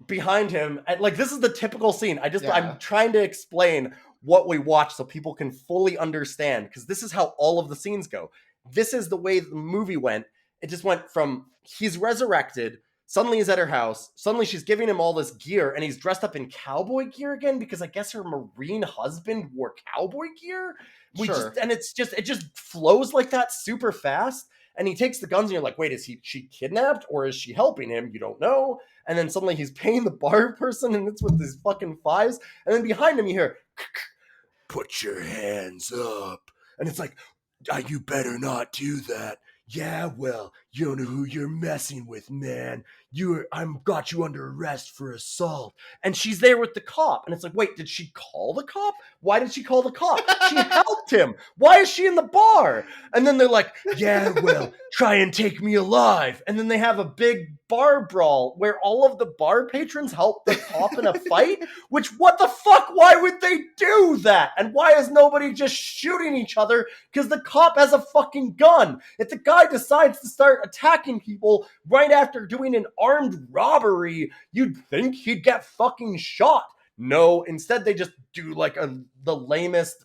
Speaker 1: behind him, and like this is the typical scene. I'm trying to explain what we watch so people can fully understand, because this is how all of the scenes go. This is the way the movie went. It just went from he's resurrected, suddenly he's at her house, suddenly she's giving him all this gear, and he's dressed up in cowboy gear again because I guess her Marine husband wore cowboy gear. It just flows like that super fast. And he takes the guns and you're like, wait, she kidnapped or is she helping him? You don't know. And then suddenly he's paying the bar person and it's with his fucking 5s. And then behind him you hear, put your hands up. And it's like, you better not do that. Yeah, well, you don't know who you're messing with, man. I'm got you under arrest for assault. And she's there with the cop. And it's like, wait, did she call the cop? Why did she call the cop? She helped him. Why is she in the bar? And then they're like, yeah, well, try and take me alive. And then they have a big bar brawl where all of the bar patrons help the cop in a fight. Which, what the fuck? Why would they do that? And why is nobody just shooting each other? Because the cop has a fucking gun. If the guy decides to start attacking people right after doing an armed robbery, you'd think he'd get fucking shot. No, instead they just do like the lamest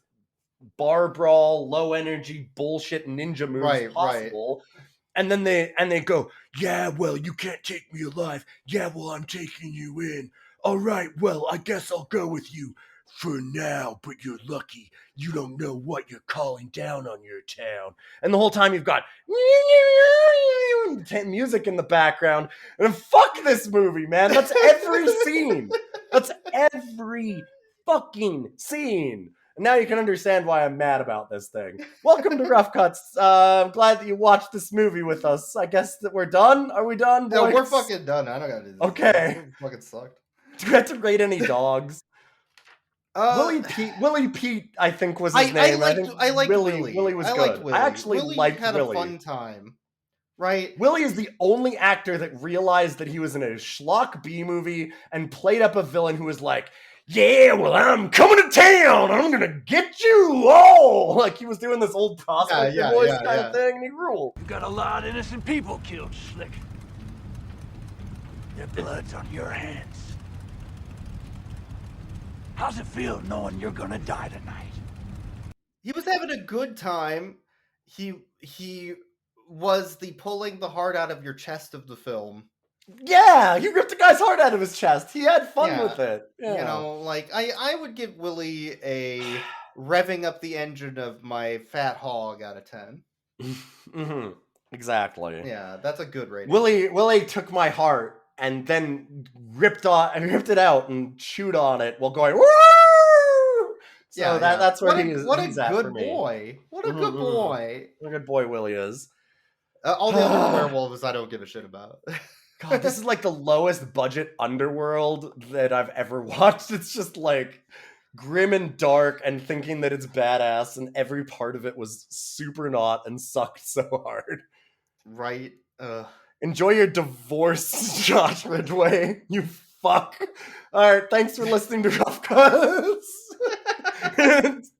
Speaker 1: bar brawl, low energy bullshit ninja moves possible. Right. And then they go, yeah, well, you can't take me alive. Yeah, well, I'm taking you in. All right, well, I guess I'll go with you for now, but you're lucky. You don't know what you're calling down on your town. And the whole time you've got music in the background. And fuck this movie, man. That's every scene. That's every fucking scene. And now you can understand why I'm mad about this thing. Welcome to Rough Cuts. I'm glad that you watched this movie with us. I guess that we're done. Are we done, boys?
Speaker 2: No, we're fucking done. I don't gotta do this.
Speaker 1: Okay.
Speaker 2: It fucking sucked.
Speaker 1: Do we have to rate any dogs? Willie Pete, I think was his name.
Speaker 2: I liked Willie.
Speaker 1: Willie was good.
Speaker 2: Willie.
Speaker 1: I actually liked
Speaker 2: had
Speaker 1: Willie.
Speaker 2: A fun time, right?
Speaker 1: Willie is the only actor that realized that he was in a schlock B movie and played up a villain who was like, yeah, well, I'm coming to town. I'm gonna get you all. Like he was doing this old prospector voice kind of thing, and he ruled.
Speaker 11: You got a lot of innocent people killed, Slick. Their blood's on your hands. How's it feel knowing you're gonna die tonight?
Speaker 2: He was having a good time, he was the pulling the heart out of your chest of the film.
Speaker 1: Yeah, he ripped a guy's heart out of his chest. He had fun
Speaker 2: Yeah.
Speaker 1: with it. Yeah.
Speaker 2: You know, like I would give Willie a revving up the engine of my fat hog out of 10.
Speaker 1: Mm-hmm. Exactly.
Speaker 2: Yeah, that's a good rating.
Speaker 1: Willie took my heart and then ripped it out and chewed on it while going, woo! So
Speaker 2: Yeah,
Speaker 1: that's where
Speaker 2: what
Speaker 1: he's
Speaker 2: a
Speaker 1: at
Speaker 2: good
Speaker 1: for me.
Speaker 2: boy. What a good boy.
Speaker 1: What a good boy Willie is.
Speaker 2: All the other werewolves I don't give a shit about.
Speaker 1: God, this is like the lowest budget underworld that I've ever watched. It's just like grim and dark and thinking that it's badass, and every part of it was super not and sucked so hard.
Speaker 2: Right?
Speaker 1: Enjoy your divorce, Josh Ridgway. You fuck. Alright, thanks for listening to Rough Cuts.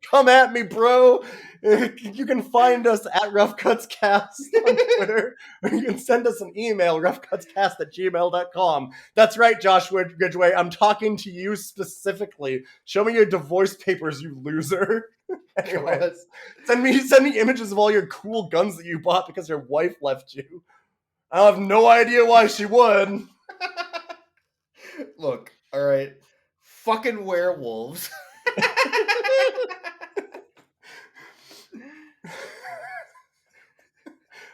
Speaker 1: Come at me, bro. You can find us at Rough Cuts Cast on Twitter, or you can send us an email, roughcutscast@gmail.com. That's right, Josh Ridgway. I'm talking to you specifically. Show me your divorce papers, you loser. Anyways, send me images of all your cool guns that you bought because your wife left you. I have no idea why she would.
Speaker 2: Look, all right. Fucking werewolves.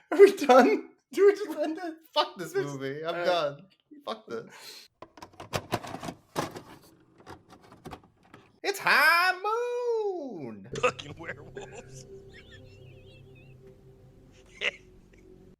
Speaker 1: Are we done? Do we just end it?
Speaker 2: Fuck this movie. I'm done. Fuck this. It's High Moon.
Speaker 3: Fucking werewolves.